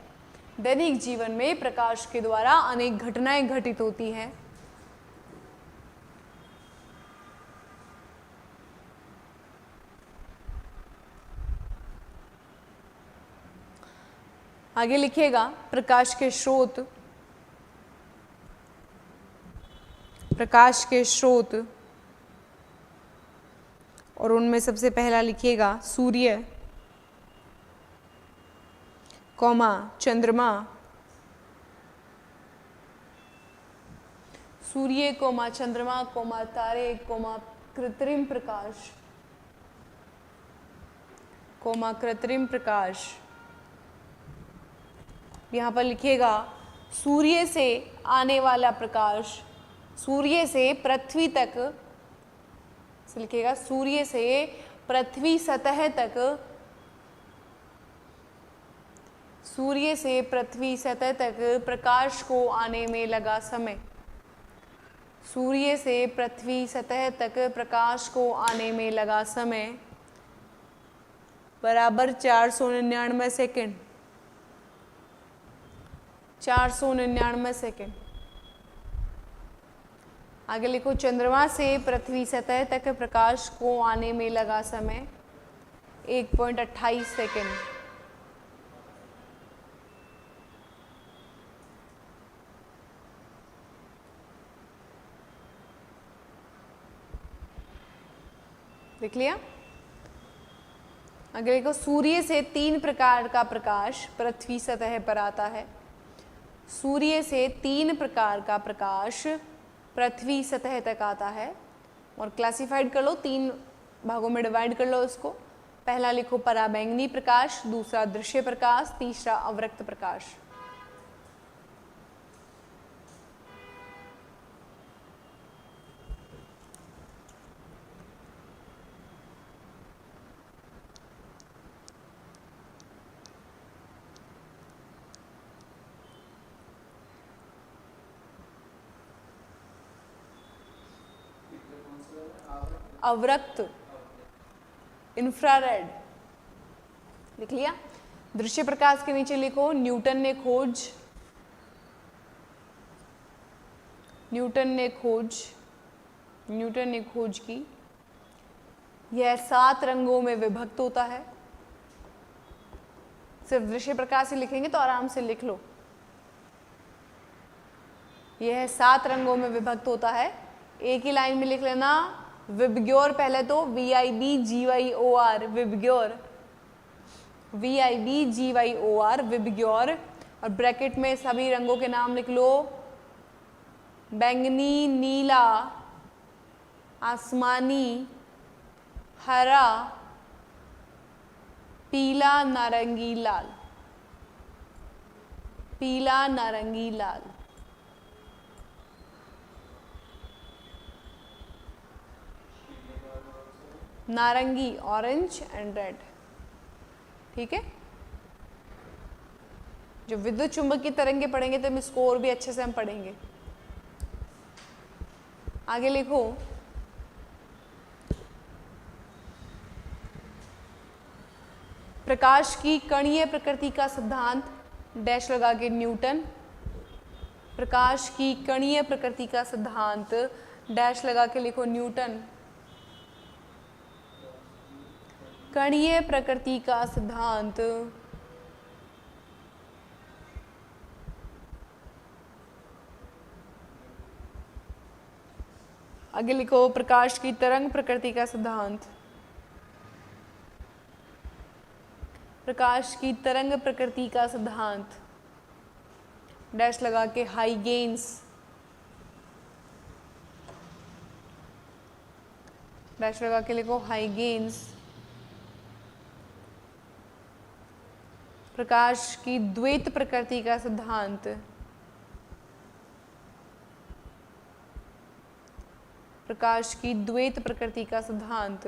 दैनिक जीवन में प्रकाश के द्वारा अनेक घटनाएं घटित होती हैं। आगे लिखिएगा प्रकाश के स्रोत, प्रकाश के स्रोत, और उनमें सबसे पहला लिखिएगा सूर्य, कौमा चंद्रमा, सूर्य कौमा चंद्रमा कौमा तारे कौमा कृत्रिम प्रकाश, कौमा कृत्रिम प्रकाश। यहाँ पर लिखिएगा सूर्य से आने वाला प्रकाश, सूर्य से पृथ्वी तक, लिखिएगा सूर्य से पृथ्वी सतह तक, सूर्य से पृथ्वी सतह तक प्रकाश को आने में लगा समय, सूर्य से पृथ्वी सतह तक प्रकाश को आने में लगा समय बराबर 499 सेकेंड, 499 सेकेंड। आगे लिखो चंद्रमा से पृथ्वी सतह तक प्रकाश को आने में लगा समय 1.28 सेकेंड। देख लिया। अगले देखो, सूर्य से 3 प्रकार का प्रकाश पृथ्वी सतह पर आता है। सूर्य से 3 प्रकार का प्रकाश पृथ्वी सतह तक आता है। और क्लासिफाइड कर लो, 3 भागों में डिवाइड कर लो इसको। पहला लिखो पराबैंगनी प्रकाश, दूसरा दृश्य प्रकाश, तीसरा अवरक्त प्रकाश। अवरक्त, इंफ्रारेड, लिख लिया। दृश्य प्रकाश के नीचे लिखो न्यूटन ने खोज की। यह 7 रंगों में विभक्त होता है। सिर्फ दृश्य प्रकाश ही लिखेंगे तो आराम से लिख लो। यह 7 रंगों में विभक्त होता है। एक ही लाइन में लिख लेना विबग्योर, पहले तो VIBGYOR, विबग्योर, VIBGYOR, विबग्योर। और ब्रैकेट में सभी रंगों के नाम लिख लो, बैंगनी, नीला, आसमानी, हरा, पीला, नारंगी, लाल। पीला, नारंगी, लाल। नारंगी, ऑरेंज एंड रेड। ठीक है। जो विद्युत चुंबक की तरंगे पढ़ेंगे तो हम इसको और भी अच्छे से हम पढ़ेंगे। आगे लिखो प्रकाश की कणीय प्रकृति का सिद्धांत, डैश लगा के न्यूटन। प्रकाश की कणीय प्रकृति का सिद्धांत, डैश लगा के लिखो न्यूटन। कणीय प्रकृति का सिद्धांत, आगे लिखो प्रकाश की तरंग प्रकृति का सिद्धांत। प्रकाश की तरंग प्रकृति का सिद्धांत, डैश लगा के हाइगेन्स। डैश लगा के लिखो हाइगेन्स। प्रकाश की द्वैत प्रकृति का सिद्धांत, प्रकाश की द्वैत प्रकृति का सिद्धांत,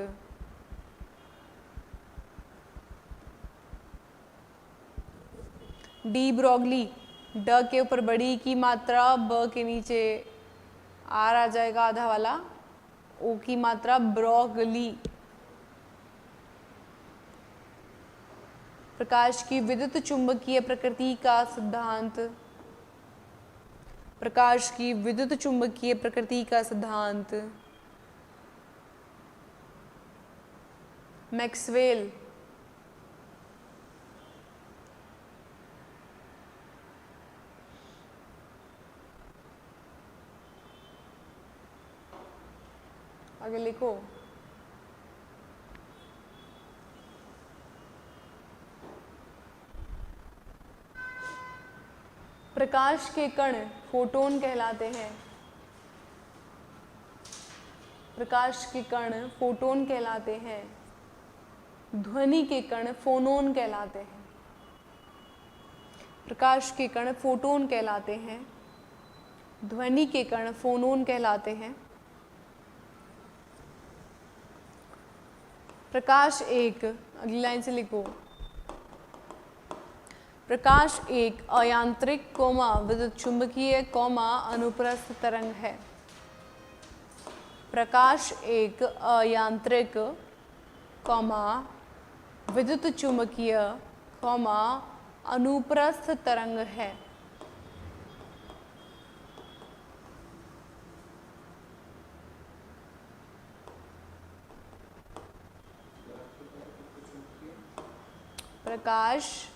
डी ब्रोगली, ड के ऊपर बड़ी की मात्रा, ब के नीचे आर आ जाएगा आधा वाला, ओ की मात्रा ब्रोगली। प्रकाश की विद्युत चुंबकीय प्रकृति का सिद्धांत, प्रकाश की विद्युत चुंबकीय प्रकृति का सिद्धांत, मैक्सवेल। आगे लिखो प्रकाश के कण फोटोन कहलाते हैं। प्रकाश के कण फोटोन कहलाते हैं। ध्वनि के कण फोनोन कहलाते हैं। प्रकाश के कण फोटोन कहलाते हैं। ध्वनि के कण फोनोन कहलाते हैं। प्रकाश एक, अगली लाइन से लिखो, प्रकाश एक अयांत्रिक विद्युत चुंबकीय अनुप्रस्थ तरंग है। प्रकाश एक अयांत्रिक विद्युत चुंबकीय अनुप्रस्थ तरंग है। प्रकाश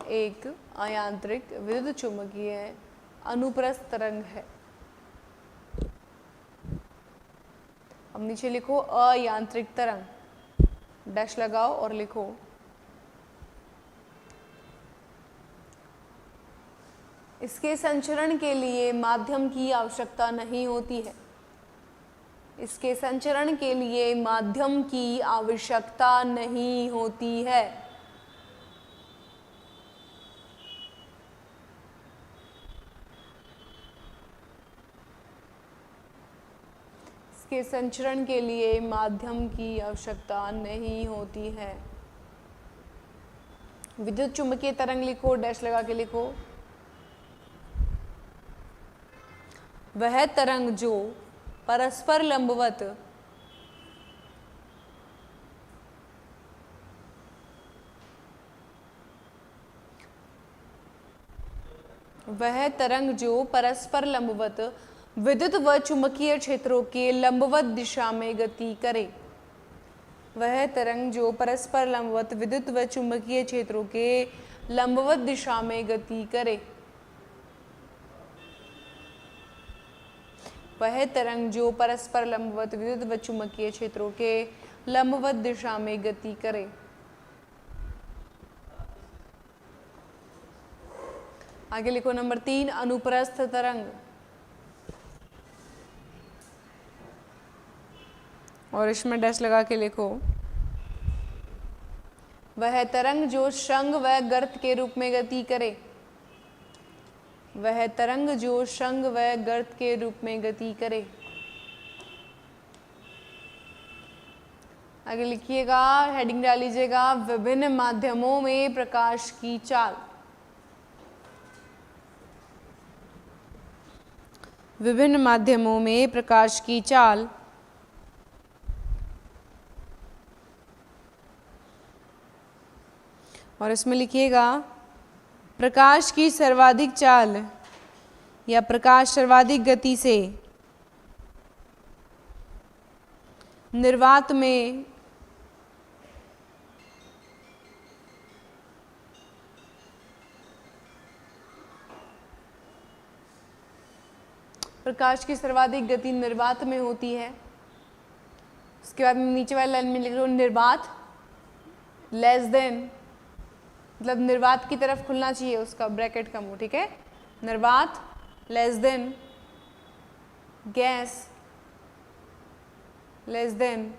एक अयांत्रिक विद्युत चुंबकीय अनुप्रस्थ तरंग है। अब नीचे लिखो अयांत्रिक तरंग। डैश लगाओ और लिखो इसके संचरण के लिए माध्यम की आवश्यकता नहीं होती है। इसके संचरण के लिए माध्यम की आवश्यकता नहीं होती है। इसके संचरण के लिए माध्यम की आवश्यकता नहीं होती है। विद्युत चुंबकीय तरंग लिखो, डैश लगा के लिखो वह तरंग जो परस्पर लंबवत वह तरंग जो परस्पर लंबवत विद्युत व चुंबकीय क्षेत्रों के लंबवत दिशा में गति करे। वह तरंग जो परस्पर लंबवत विद्युत व चुंबकीय क्षेत्रों के लंबवत दिशा में गति करे। वह तरंग जो परस्पर लंबवत विद्युत व चुंबकीय क्षेत्रों के लंबवत दिशा में गति करे। आगे लिखो नंबर 3 अनुप्रस्थ तरंग। और इसमें डैश लगा के लिखो वह तरंग जो शंख व गर्त के रूप में गति करे। वह तरंग जो शंख व गर्त के रूप में गति करे। आगे लिखिएगा, हेडिंग डाल लीजिएगा विभिन्न माध्यमों में प्रकाश की चाल। विभिन्न माध्यमों में प्रकाश की चाल और इसमें लिखिएगा प्रकाश की सर्वाधिक चाल या प्रकाश सर्वाधिक गति से निर्वात में प्रकाश की सर्वाधिक गति निर्वात में होती है। उसके बाद नीचे वाले लाइन में लिख लो निर्वात लेस देन, मतलब निर्वात की तरफ खुलना चाहिए, उसका ब्रैकेट कम हो, ठीक है। निर्वात less than gas less than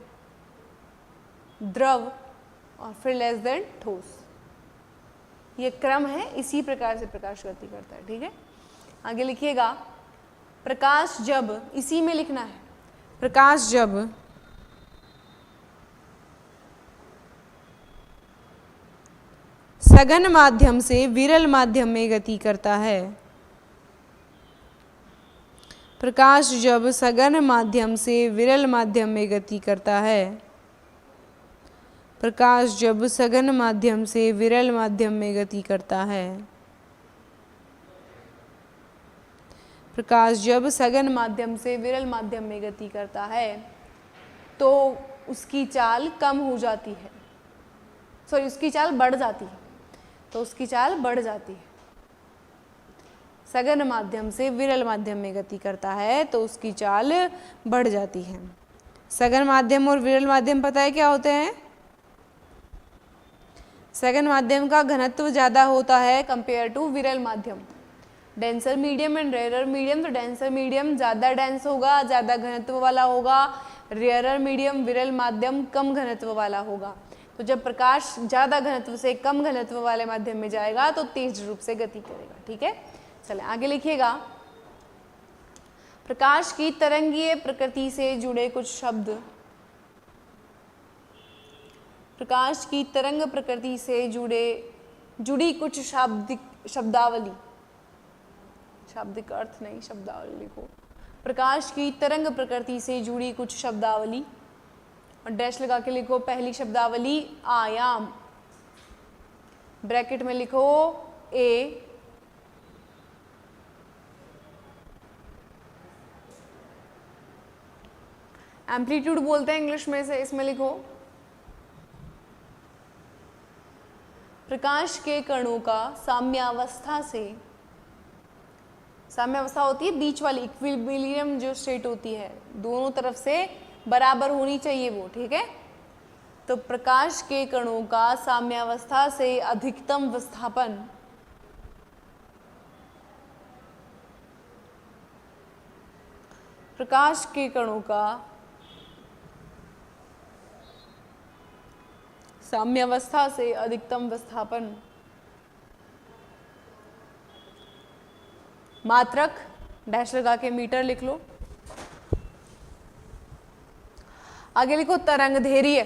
द्रव और फिर लेस देन ठोस। ये क्रम है, इसी प्रकार से प्रकाश गति करता है, ठीक है। आगे लिखिएगा प्रकाश जब, इसी में लिखना है, प्रकाश जब सघन माध्यम से विरल माध्यम में गति करता है। प्रकाश जब सघन माध्यम से विरल माध्यम में गति करता है। प्रकाश जब सघन माध्यम से विरल माध्यम में गति करता है। प्रकाश जब सघन माध्यम से विरल माध्यम में गति करता है तो उसकी चाल कम हो जाती है, सॉरी उसकी चाल बढ़ जाती है, तो उसकी चाल बढ़ जाती है। सघन माध्यम से विरल माध्यम में गति करता है तो उसकी चाल बढ़ जाती है। सघन माध्यम और विरल माध्यम पता है क्या होते हैं? सघन माध्यम का घनत्व ज़्यादा होता है कंपेयर टू विरल माध्यम। Denser medium and rarer medium, तो डेंसर मीडियम ज़्यादा डेंस होगा, ज़्यादा घनत्व वाला होगा। रेयरर मीडियम विरल माध्यम कम घनत्व वाला होगा। तो जब प्रकाश ज़्यादा घनत्व से कम घनत्व वाले माध्यम में जाएगा तो तेज रूप से गति करेगा, ठीक है। चलें आगे लिखिएगा प्रकाश की तरंगीय प्रकृति से जुड़े कुछ शब्द। प्रकाश की तरंग प्रकृति से जुड़ी कुछ शब्दावली, शाब्दिक अर्थ नहीं, शब्दावली लिखो। प्रकाश की तरंग प्रकृति से जुड़ी कुछ शब्दावली और डैश लगा के लिखो पहली शब्दावली आयाम, ब्रैकेट में लिखो ए, एम्पलीट्यूड बोलते हैं इंग्लिश में से, इसमें लिखो प्रकाश के कणों का साम्यावस्था से, साम्यावस्था होती है बीच वाली, इक्विलिब्रियम जो स्टेट होती है, दोनों तरफ से बराबर होनी चाहिए वो, ठीक है। तो प्रकाश के कणों का साम्यावस्था से अधिकतम विस्थापन प्रकाश के कणों का साम्यावस्था से अधिकतम विस्थापन मात्रक डैश लगा के मीटर लिख लो। आगे लिखो तरंगदैर्घ्य,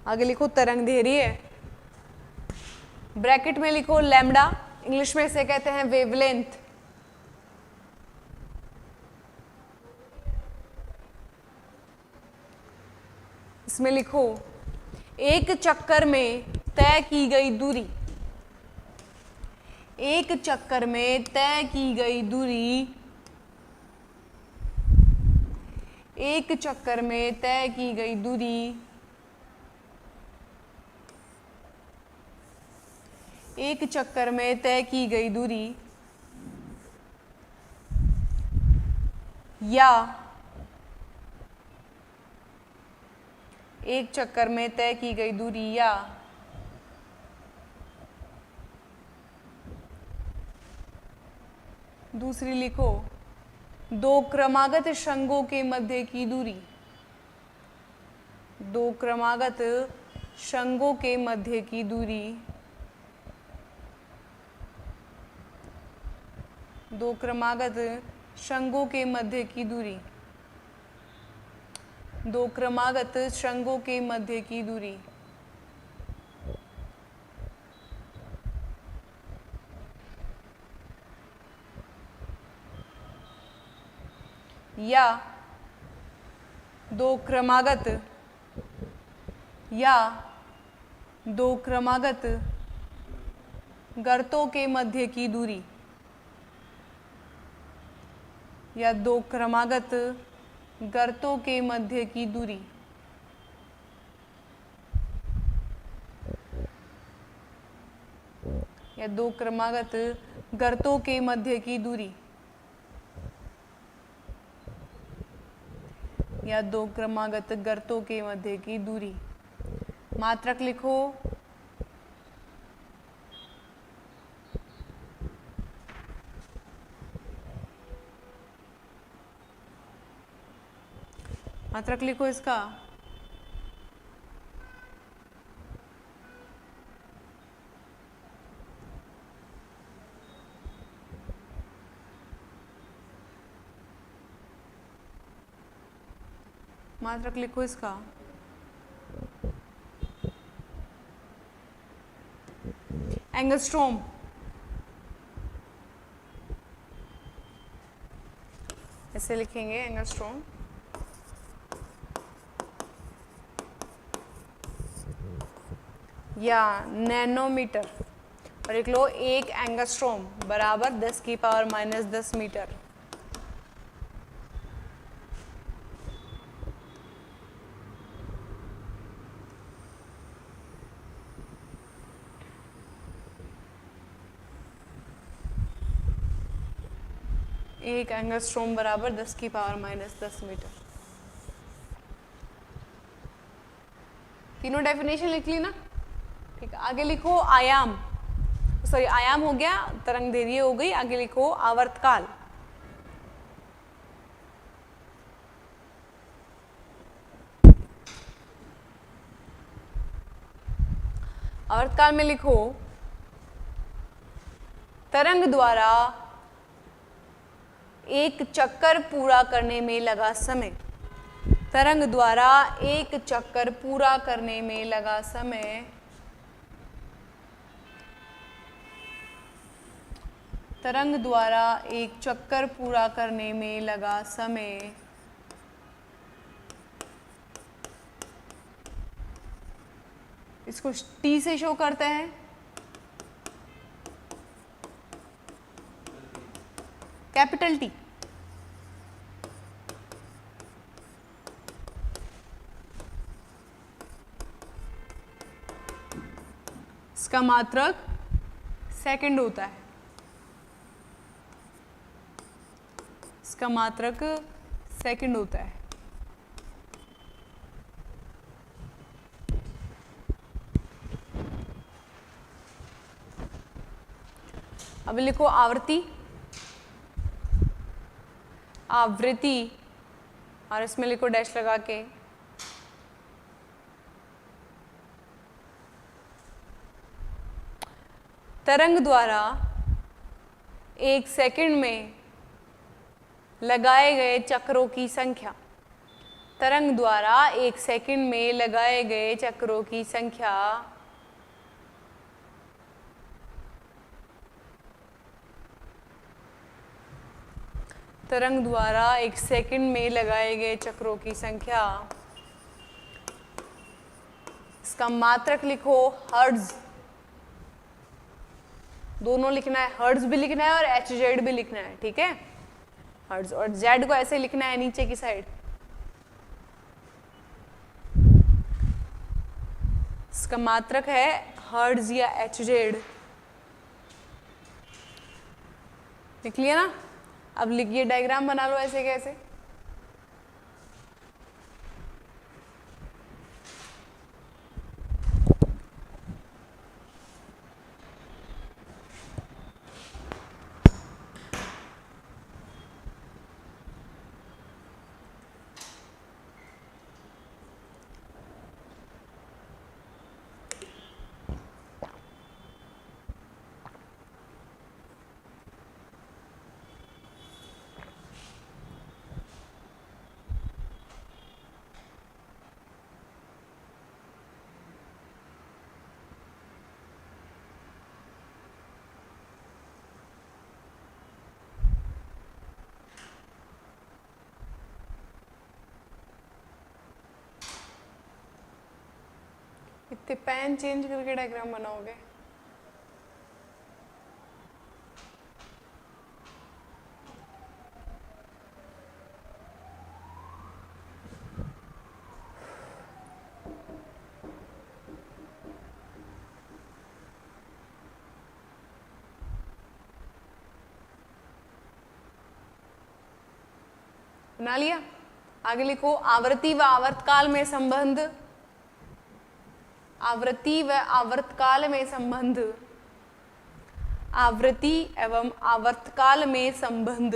आगे लिखो तरंगदैर्घ्य, ब्रैकेट में लिखो लैम्डा, इंग्लिश में इसे कहते हैं वेवलेंथ। इसमें लिखो एक चक्कर में तय की गई दूरी, एक चक्कर में तय की गई दूरी, एक चक्कर में तय की गई दूरी, एक चक्कर में तय की गई दूरी या एक चक्कर में तय की गई दूरी या दूसरी लिखो दो क्रमागत शंगों के मध्य की दूरी, दो क्रमागत शंगों के मध्य की दूरी, दो क्रमागत शंगों के मध्य की दूरी, दो क्रमागत शंगों के मध्य की दूरी या दो क्रमागत गर्तों के मध्य की दूरी, या दो क्रमागत गर्तों के मध्य की दूरी, या दो क्रमागत गर्तों के मध्य की दूरी, या दो क्रमागत गर्तों के मध्य की दूरी। मात्रक लिखो मात्रक लिखो इसका मात्रक लिखो इसका एंगस्ट्रॉम। ऐसे लिखेंगे एंगस्ट्रॉम। या नैनोमीटर, और लिख लो एक एंगस्ट्रॉम बराबर 10⁻⁻10 मीटर। एक एंगस्ट्रॉम बराबर 10⁻⁻10 मीटर। तीनों डेफिनेशन लिख ली ना? ठीक है, आगे लिखो आयाम, सॉरी आयाम हो गया, तरंगदैर्घ्य हो गई, आगे लिखो आवर्तकाल। आवर्तकाल में लिखो तरंग द्वारा एक चक्कर पूरा करने में लगा समय, तरंग द्वारा एक चक्कर पूरा करने में लगा समय, तरंग द्वारा एक चक्कर पूरा करने में लगा समय इसको टी से शो करते हैं। Capital T. इसका मात्रक सेकंड होता है, इसका मात्रक सेकंड होता है। अब लिखो आवृत्ति, आवृत्ति, और इसमें लिखो डैश लगा के तरंग द्वारा 1 सेकंड में लगाए गए चक्रों की संख्या। तरंग द्वारा 1 सेकंड में लगाए गए चक्रों की संख्या तरंग द्वारा 1 सेकंड में लगाए गए चक्रों की संख्या, इसका मात्रक लिखो हर्ट्ज, दोनों लिखना है, हर्ट्ज भी लिखना है और HZ भी लिखना है, ठीक है। हर्ट्ज और Z को ऐसे लिखना है नीचे की साइड। इसका मात्रक है हर्ट्ज या HZ, लिख लिया ना। अब लिखिए, डायग्राम बना लो ऐसे कैसे। इतने पेन चेंज करके डायग्राम बनाओगे? बना लिया? आगे लिखो, आवृत्ति व आवर्तकाल में संबंध, आवृत्ति व आवर्तकाल में संबंध, आवृत्ति एवं आवर्तकाल में संबंध।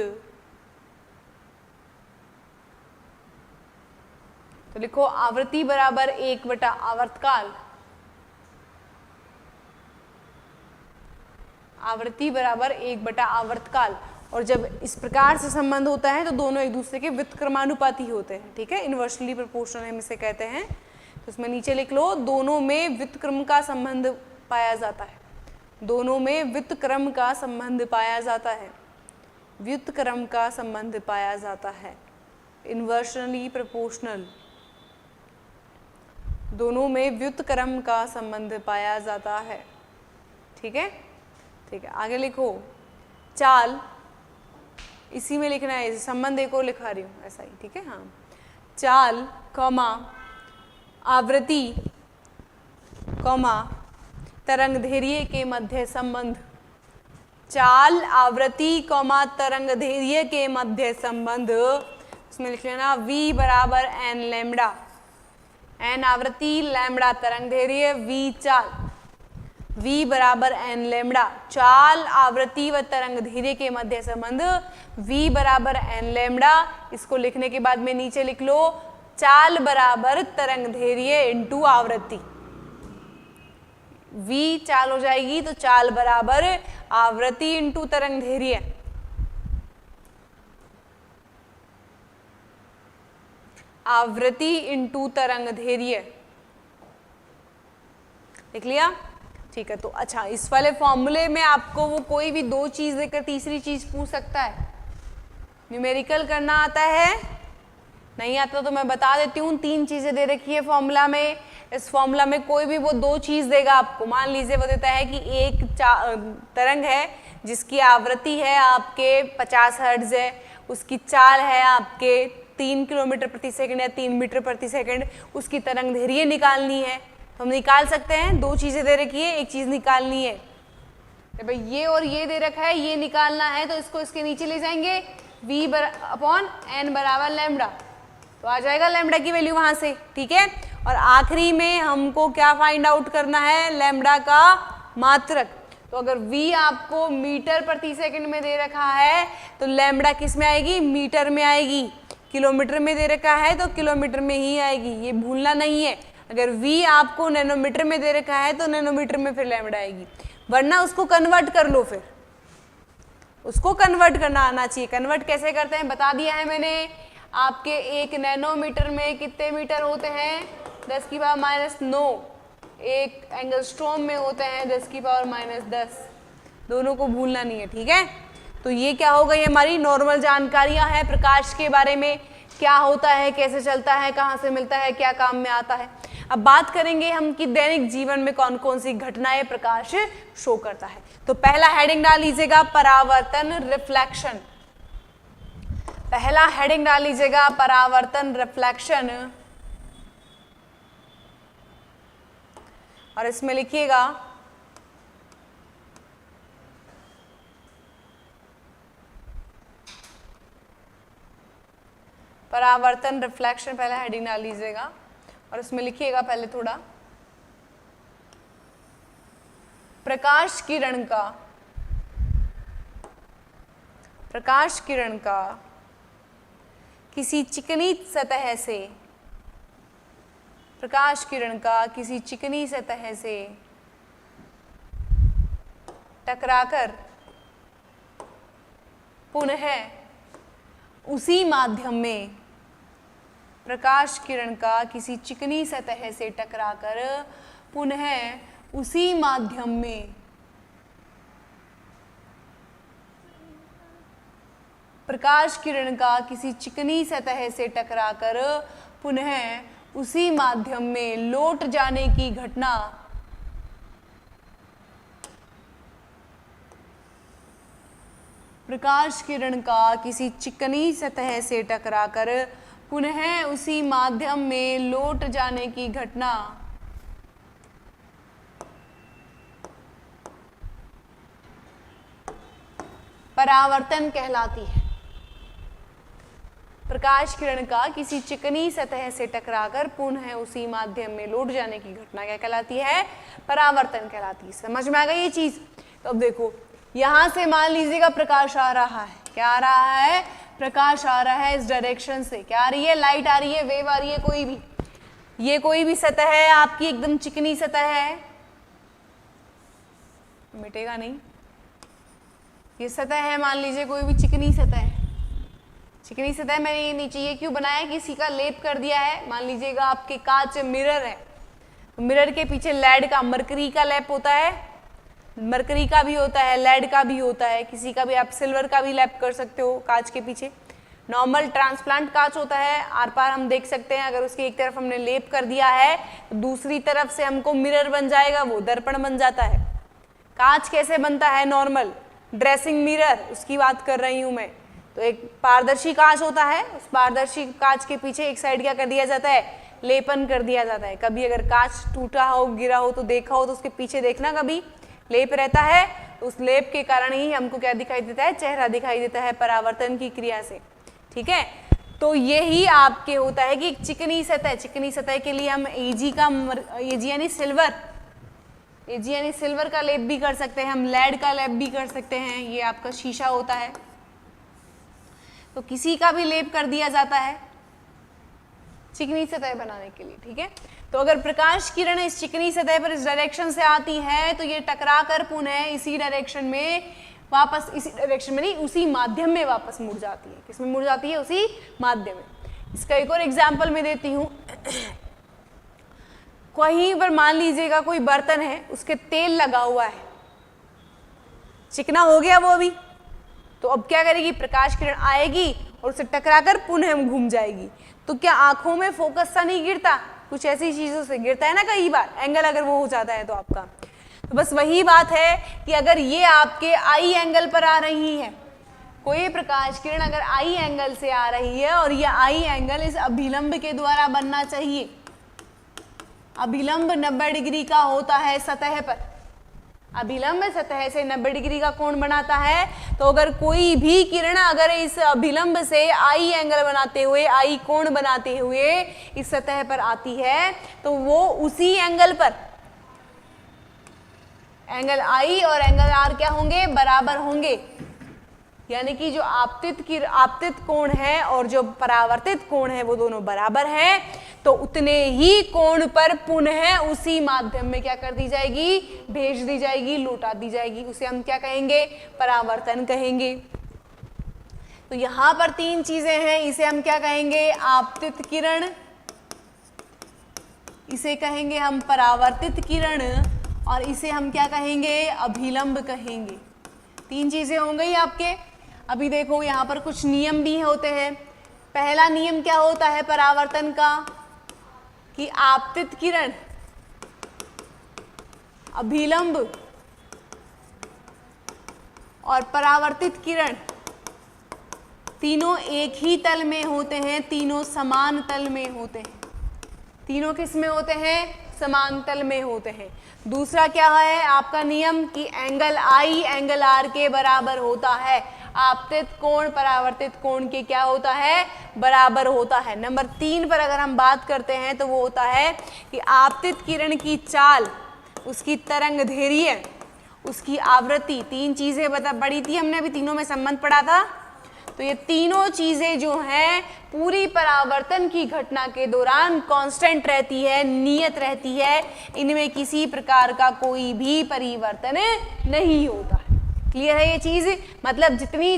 तो लिखो आवृत्ति बराबर 1/आवर्तकाल, आवृत्ति बराबर 1/आवर्तकाल। और जब इस प्रकार से संबंध होता है तो दोनों एक दूसरे के व्युत्क्रमानुपाती होते हैं, ठीक है, इनवर्सली प्रोपोर्शनल हम इसे कहते हैं। तो इसमें नीचे लिख लो, दोनों में व्युत्क्रम का संबंध पाया जाता है, दोनों में व्युत्क्रम का संबंध पाया जाता है, व्युत्क्रम का संबंध पाया जाता है, इनवर्सली प्रोपोर्शनल, दोनों में व्युत्क्रम का संबंध पाया जाता है, ठीक है। ठीक है, आगे लिखो, चाल, इसी में लिखना है, संबंध एक और लिखा रही हूँ ऐसा ही, ठीक है। हाँ, चाल कॉमा आवृत्ति कॉमा तरंगदैर्घ्य के मध्य संबंध, चाल आवृत्ति कॉमा तरंगदैर्घ्य के मध्य संबंध, इसमें लिख लेना v बराबर n लैम्बडा, n आवृत्ति लैम्बडा तरंगदैर्घ्य, v चाल, v बराबर n लैम्बडा, चाल आवृत्ति व तरंगदैर्घ्य के मध्य संबंध v बराबर n लैम्बडा। इसको लिखने के बाद में नीचे लिख लो, चाल बराबर तरंगदैर्घ्य इंटू आवृत्ति, v चाल हो जाएगी तो चाल बराबर आवृत्ति इंटू तरंगदैर्घ्य, आवृत्ति इंटू तरंगदैर्घ्य, लिख लिया? ठीक है। तो अच्छा, इस वाले फॉर्मूले में आपको वो कोई भी दो चीज देकर तीसरी चीज पूछ सकता है। न्यूमेरिकल करना आता है? नहीं आता तो मैं बता देती हूँ, 3 चीजें दे रखी है फॉर्मूला में। इस फॉर्मूला में कोई भी वो 2 चीज देगा आपको। मान लीजिए वो देता है कि एक तरंग है जिसकी आवृत्ति है आपके 50 हर्ट्ज है, उसकी चाल है आपके 3 किलोमीटर प्रति सेकंड या 3 मीटर प्रति सेकंड, उसकी तरंगदैर्घ्य निकालनी है। तो हम निकाल सकते हैं, 2 चीजें दे रखी है, एक चीज निकालनी है। तो भाई ये और ये दे रखा है, ये निकालना है तो इसको इसके नीचे ले जाएंगे, v अपॉन n बराबर लैम्बडा, तो आ जाएगा लैम्बडा की वैल्यू वहां से, ठीक है। और आखिरी में हमको क्या फाइंड आउट करना है, लैम्बडा का मात्रक। तो अगर v आपको मीटर प्रति सेकंड में दे रखा है तो लैम्बडा किस में आएगी, मीटर में आएगी। किलोमीटर में दे रखा है तो किलोमीटर में ही आएगी, ये भूलना नहीं है। अगर v आपको नैनोमीटर में दे रखा है तो नैनोमीटर में फिर लैम्बडा आएगी, वरना उसको कन्वर्ट कर लो, फिर उसको कन्वर्ट करना आना चाहिए। कन्वर्ट कैसे करते हैं बता दिया है मैंने। आपके 1 नैनोमीटर में कितने मीटर होते हैं, 10⁻⁻9। 1 एंगस्ट्रॉम में होते हैं 10⁻⁻10। दोनों को भूलना नहीं है, ठीक है। तो ये क्या हो गई हमारी नॉर्मल जानकारियां हैं प्रकाश के बारे में, क्या होता है, कैसे चलता है, कहाँ से मिलता है, क्या काम में आता है। अब बात करेंगे हम कि दैनिक जीवन में कौन कौन सी घटनाएं प्रकाश शो करता है। तो पहला हेडिंग डाल लीजिएगा परावर्तन रिफ्लेक्शन। पहला हेडिंग डाल लीजिएगा परावर्तन रिफ्लेक्शन, और इसमें लिखिएगा परावर्तन रिफ्लेक्शन, पहला हेडिंग डाल लीजिएगा और उसमें लिखिएगा पहले थोड़ा प्रकाश किरण का किसी चिकनी सतह से, प्रकाश किरण का किसी चिकनी सतह से टकराकर पुनः उसी माध्यम में, प्रकाश किरण का किसी चिकनी सतह से टकराकर पुनः उसी माध्यम में, प्रकाश किरण का किसी चिकनी सतह से टकराकर पुनः उसी माध्यम में लौट जाने की घटना प्रकाश किरण का किसी चिकनी सतह से टकराकर पुनः उसी माध्यम में लौट जाने की घटना परावर्तन कहलाती है। प्रकाश किरण का किसी चिकनी सतह से टकराकर पुनः उसी माध्यम में लौट जाने की घटना क्या कहलाती है, परावर्तन कहलाती है। समझ में आ गई ये चीज। तो अब देखो यहां से मान लीजिएगा प्रकाश आ रहा है, क्या आ रहा है, प्रकाश आ रहा है इस डायरेक्शन से, क्या आ रही है, लाइट आ रही है, वेव आ रही है, कोई भी, ये कोई भी सतह है आपकी, एकदम चिकनी सतह है, मिटेगा नहीं, ये सतह है मान लीजिए कोई भी चिकनी सतह है। चिकनी सतह मैंने ये नीचे ये क्यों बनाया, किसी का लेप कर दिया है। मान लीजिएगा आपके कांच मिरर है, तो मिरर के पीछे लेड का, मरकरी का लेप होता है, मरकरी का भी होता है, लेड का भी होता है, किसी का भी आप सिल्वर का भी लेप कर सकते हो कांच के पीछे। नॉर्मल ट्रांसप्लांट कांच होता है, आर पार हम देख सकते हैं, अगर उसकी एक तरफ हमने लेप कर दिया है तो दूसरी तरफ से हमको मिरर बन जाएगा, वो दर्पण बन जाता है। कांच कैसे बनता है, नॉर्मल ड्रेसिंग मिरर, उसकी बात कर रही हूं मैं। तो एक पारदर्शी कांच होता है, उस पारदर्शी कांच के पीछे एक साइड क्या कर दिया जाता है, लेपन कर दिया जाता है। कभी अगर कांच टूटा हो, गिरा हो तो देखा हो तो उसके पीछे देखना कभी लेप रहता है, तो उस लेप के कारण ही हमको क्या दिखाई देता है, चेहरा दिखाई देता है परावर्तन की क्रिया से, ठीक है। तो यही आपके होता है कि चिकनी सतह, चिकनी सतह के लिए हम एजी का, एजी यानी सिल्वर, एजी यानी सिल्वर का लेप भी कर सकते हैं, हम लेड का लेप भी कर सकते हैं, ये आपका शीशा होता है, तो किसी का भी लेप कर दिया जाता है चिकनी सतह बनाने के लिए, ठीक है। तो अगर प्रकाश किरण इस चिकनी सतह पर इस डायरेक्शन से आती है तो ये टकरा कर पुनः इसी डायरेक्शन में वापस, इसी डायरेक्शन में नहीं, उसी माध्यम में वापस मुड़ जाती है। किसमें मुड़ जाती है, उसी माध्यम में। इसका एक और एग्जाम्पल मैं देती हूँ। कहीं पर मान लीजिएगा कोई बर्तन है, उसके तेल लगा हुआ है, चिकना हो गया वो अभी, तो अब क्या करेगी, प्रकाश किरण आएगी और उसे टकराकर पुनः घूम जाएगी। तो क्या आंखों में फोकस सा नहीं गिरता, कुछ ऐसी चीजों से गिरता है ना कई बार, एंगल अगर वो हो जाता है तो आपका। तो बस वही बात है कि अगर ये आपके आई एंगल पर आ रही है, कोई प्रकाश किरण अगर आई एंगल से आ रही है और ये आई एंगल इस अभिलंब के द्वारा बनना चाहिए। अभिलंब 90 डिग्री का होता है सतह पर, अभिलंब सतह से 90 डिग्री का कोण बनाता है। तो अगर कोई भी किरण अगर इस अभिलंब से आई एंगल बनाते हुए, आई कोण बनाते हुए इस सतह पर आती है तो वो उसी एंगल पर एंगल आई और एंगल आर क्या होंगे, बराबर होंगे। यानी कि जो आपतित कोण है और जो परावर्तित कोण है वो दोनों बराबर हैं, तो उतने ही कोण पर पुनः उसी माध्यम में क्या कर दी जाएगी, भेज दी जाएगी, लौटा दी जाएगी। उसे हम क्या कहेंगे, परावर्तन कहेंगे। तो यहां पर तीन चीजें हैं, इसे हम क्या कहेंगे, आपतित किरण, इसे कहेंगे हम परावर्तित किरण, और इसे हम क्या कहेंगे, अभिलंब कहेंगे। तीन चीजें हो गई आपके। अभी देखो यहाँ पर कुछ नियम भी होते हैं। पहला नियम क्या होता है परावर्तन का, कि आपतित किरण, अभिलंब और परावर्तित किरण तीनों एक ही तल में होते हैं, तीनों समान तल में होते हैं। तीनों किस में होते हैं, समान तल में होते हैं। दूसरा क्या है आपका नियम, कि एंगल आई एंगल आर के बराबर होता है। आपतित कोण परावर्तित कोण के क्या होता है, बराबर होता है। नंबर 3 पर अगर हम बात करते हैं तो वो होता है कि आपतित किरण की चाल, उसकी तरंग दैर्घ्य, उसकी आवृत्ति, तीन चीजें पढ़ी थी हमने, अभी तीनों में संबंध पढ़ा था। तो ये तीनों चीजें जो हैं पूरी परावर्तन की घटना के दौरान कांस्टेंट रहती है, नियत रहती है। इनमें किसी प्रकार का कोई भी परिवर्तन नहीं होता है। क्लियर है ये चीज, मतलब जितनी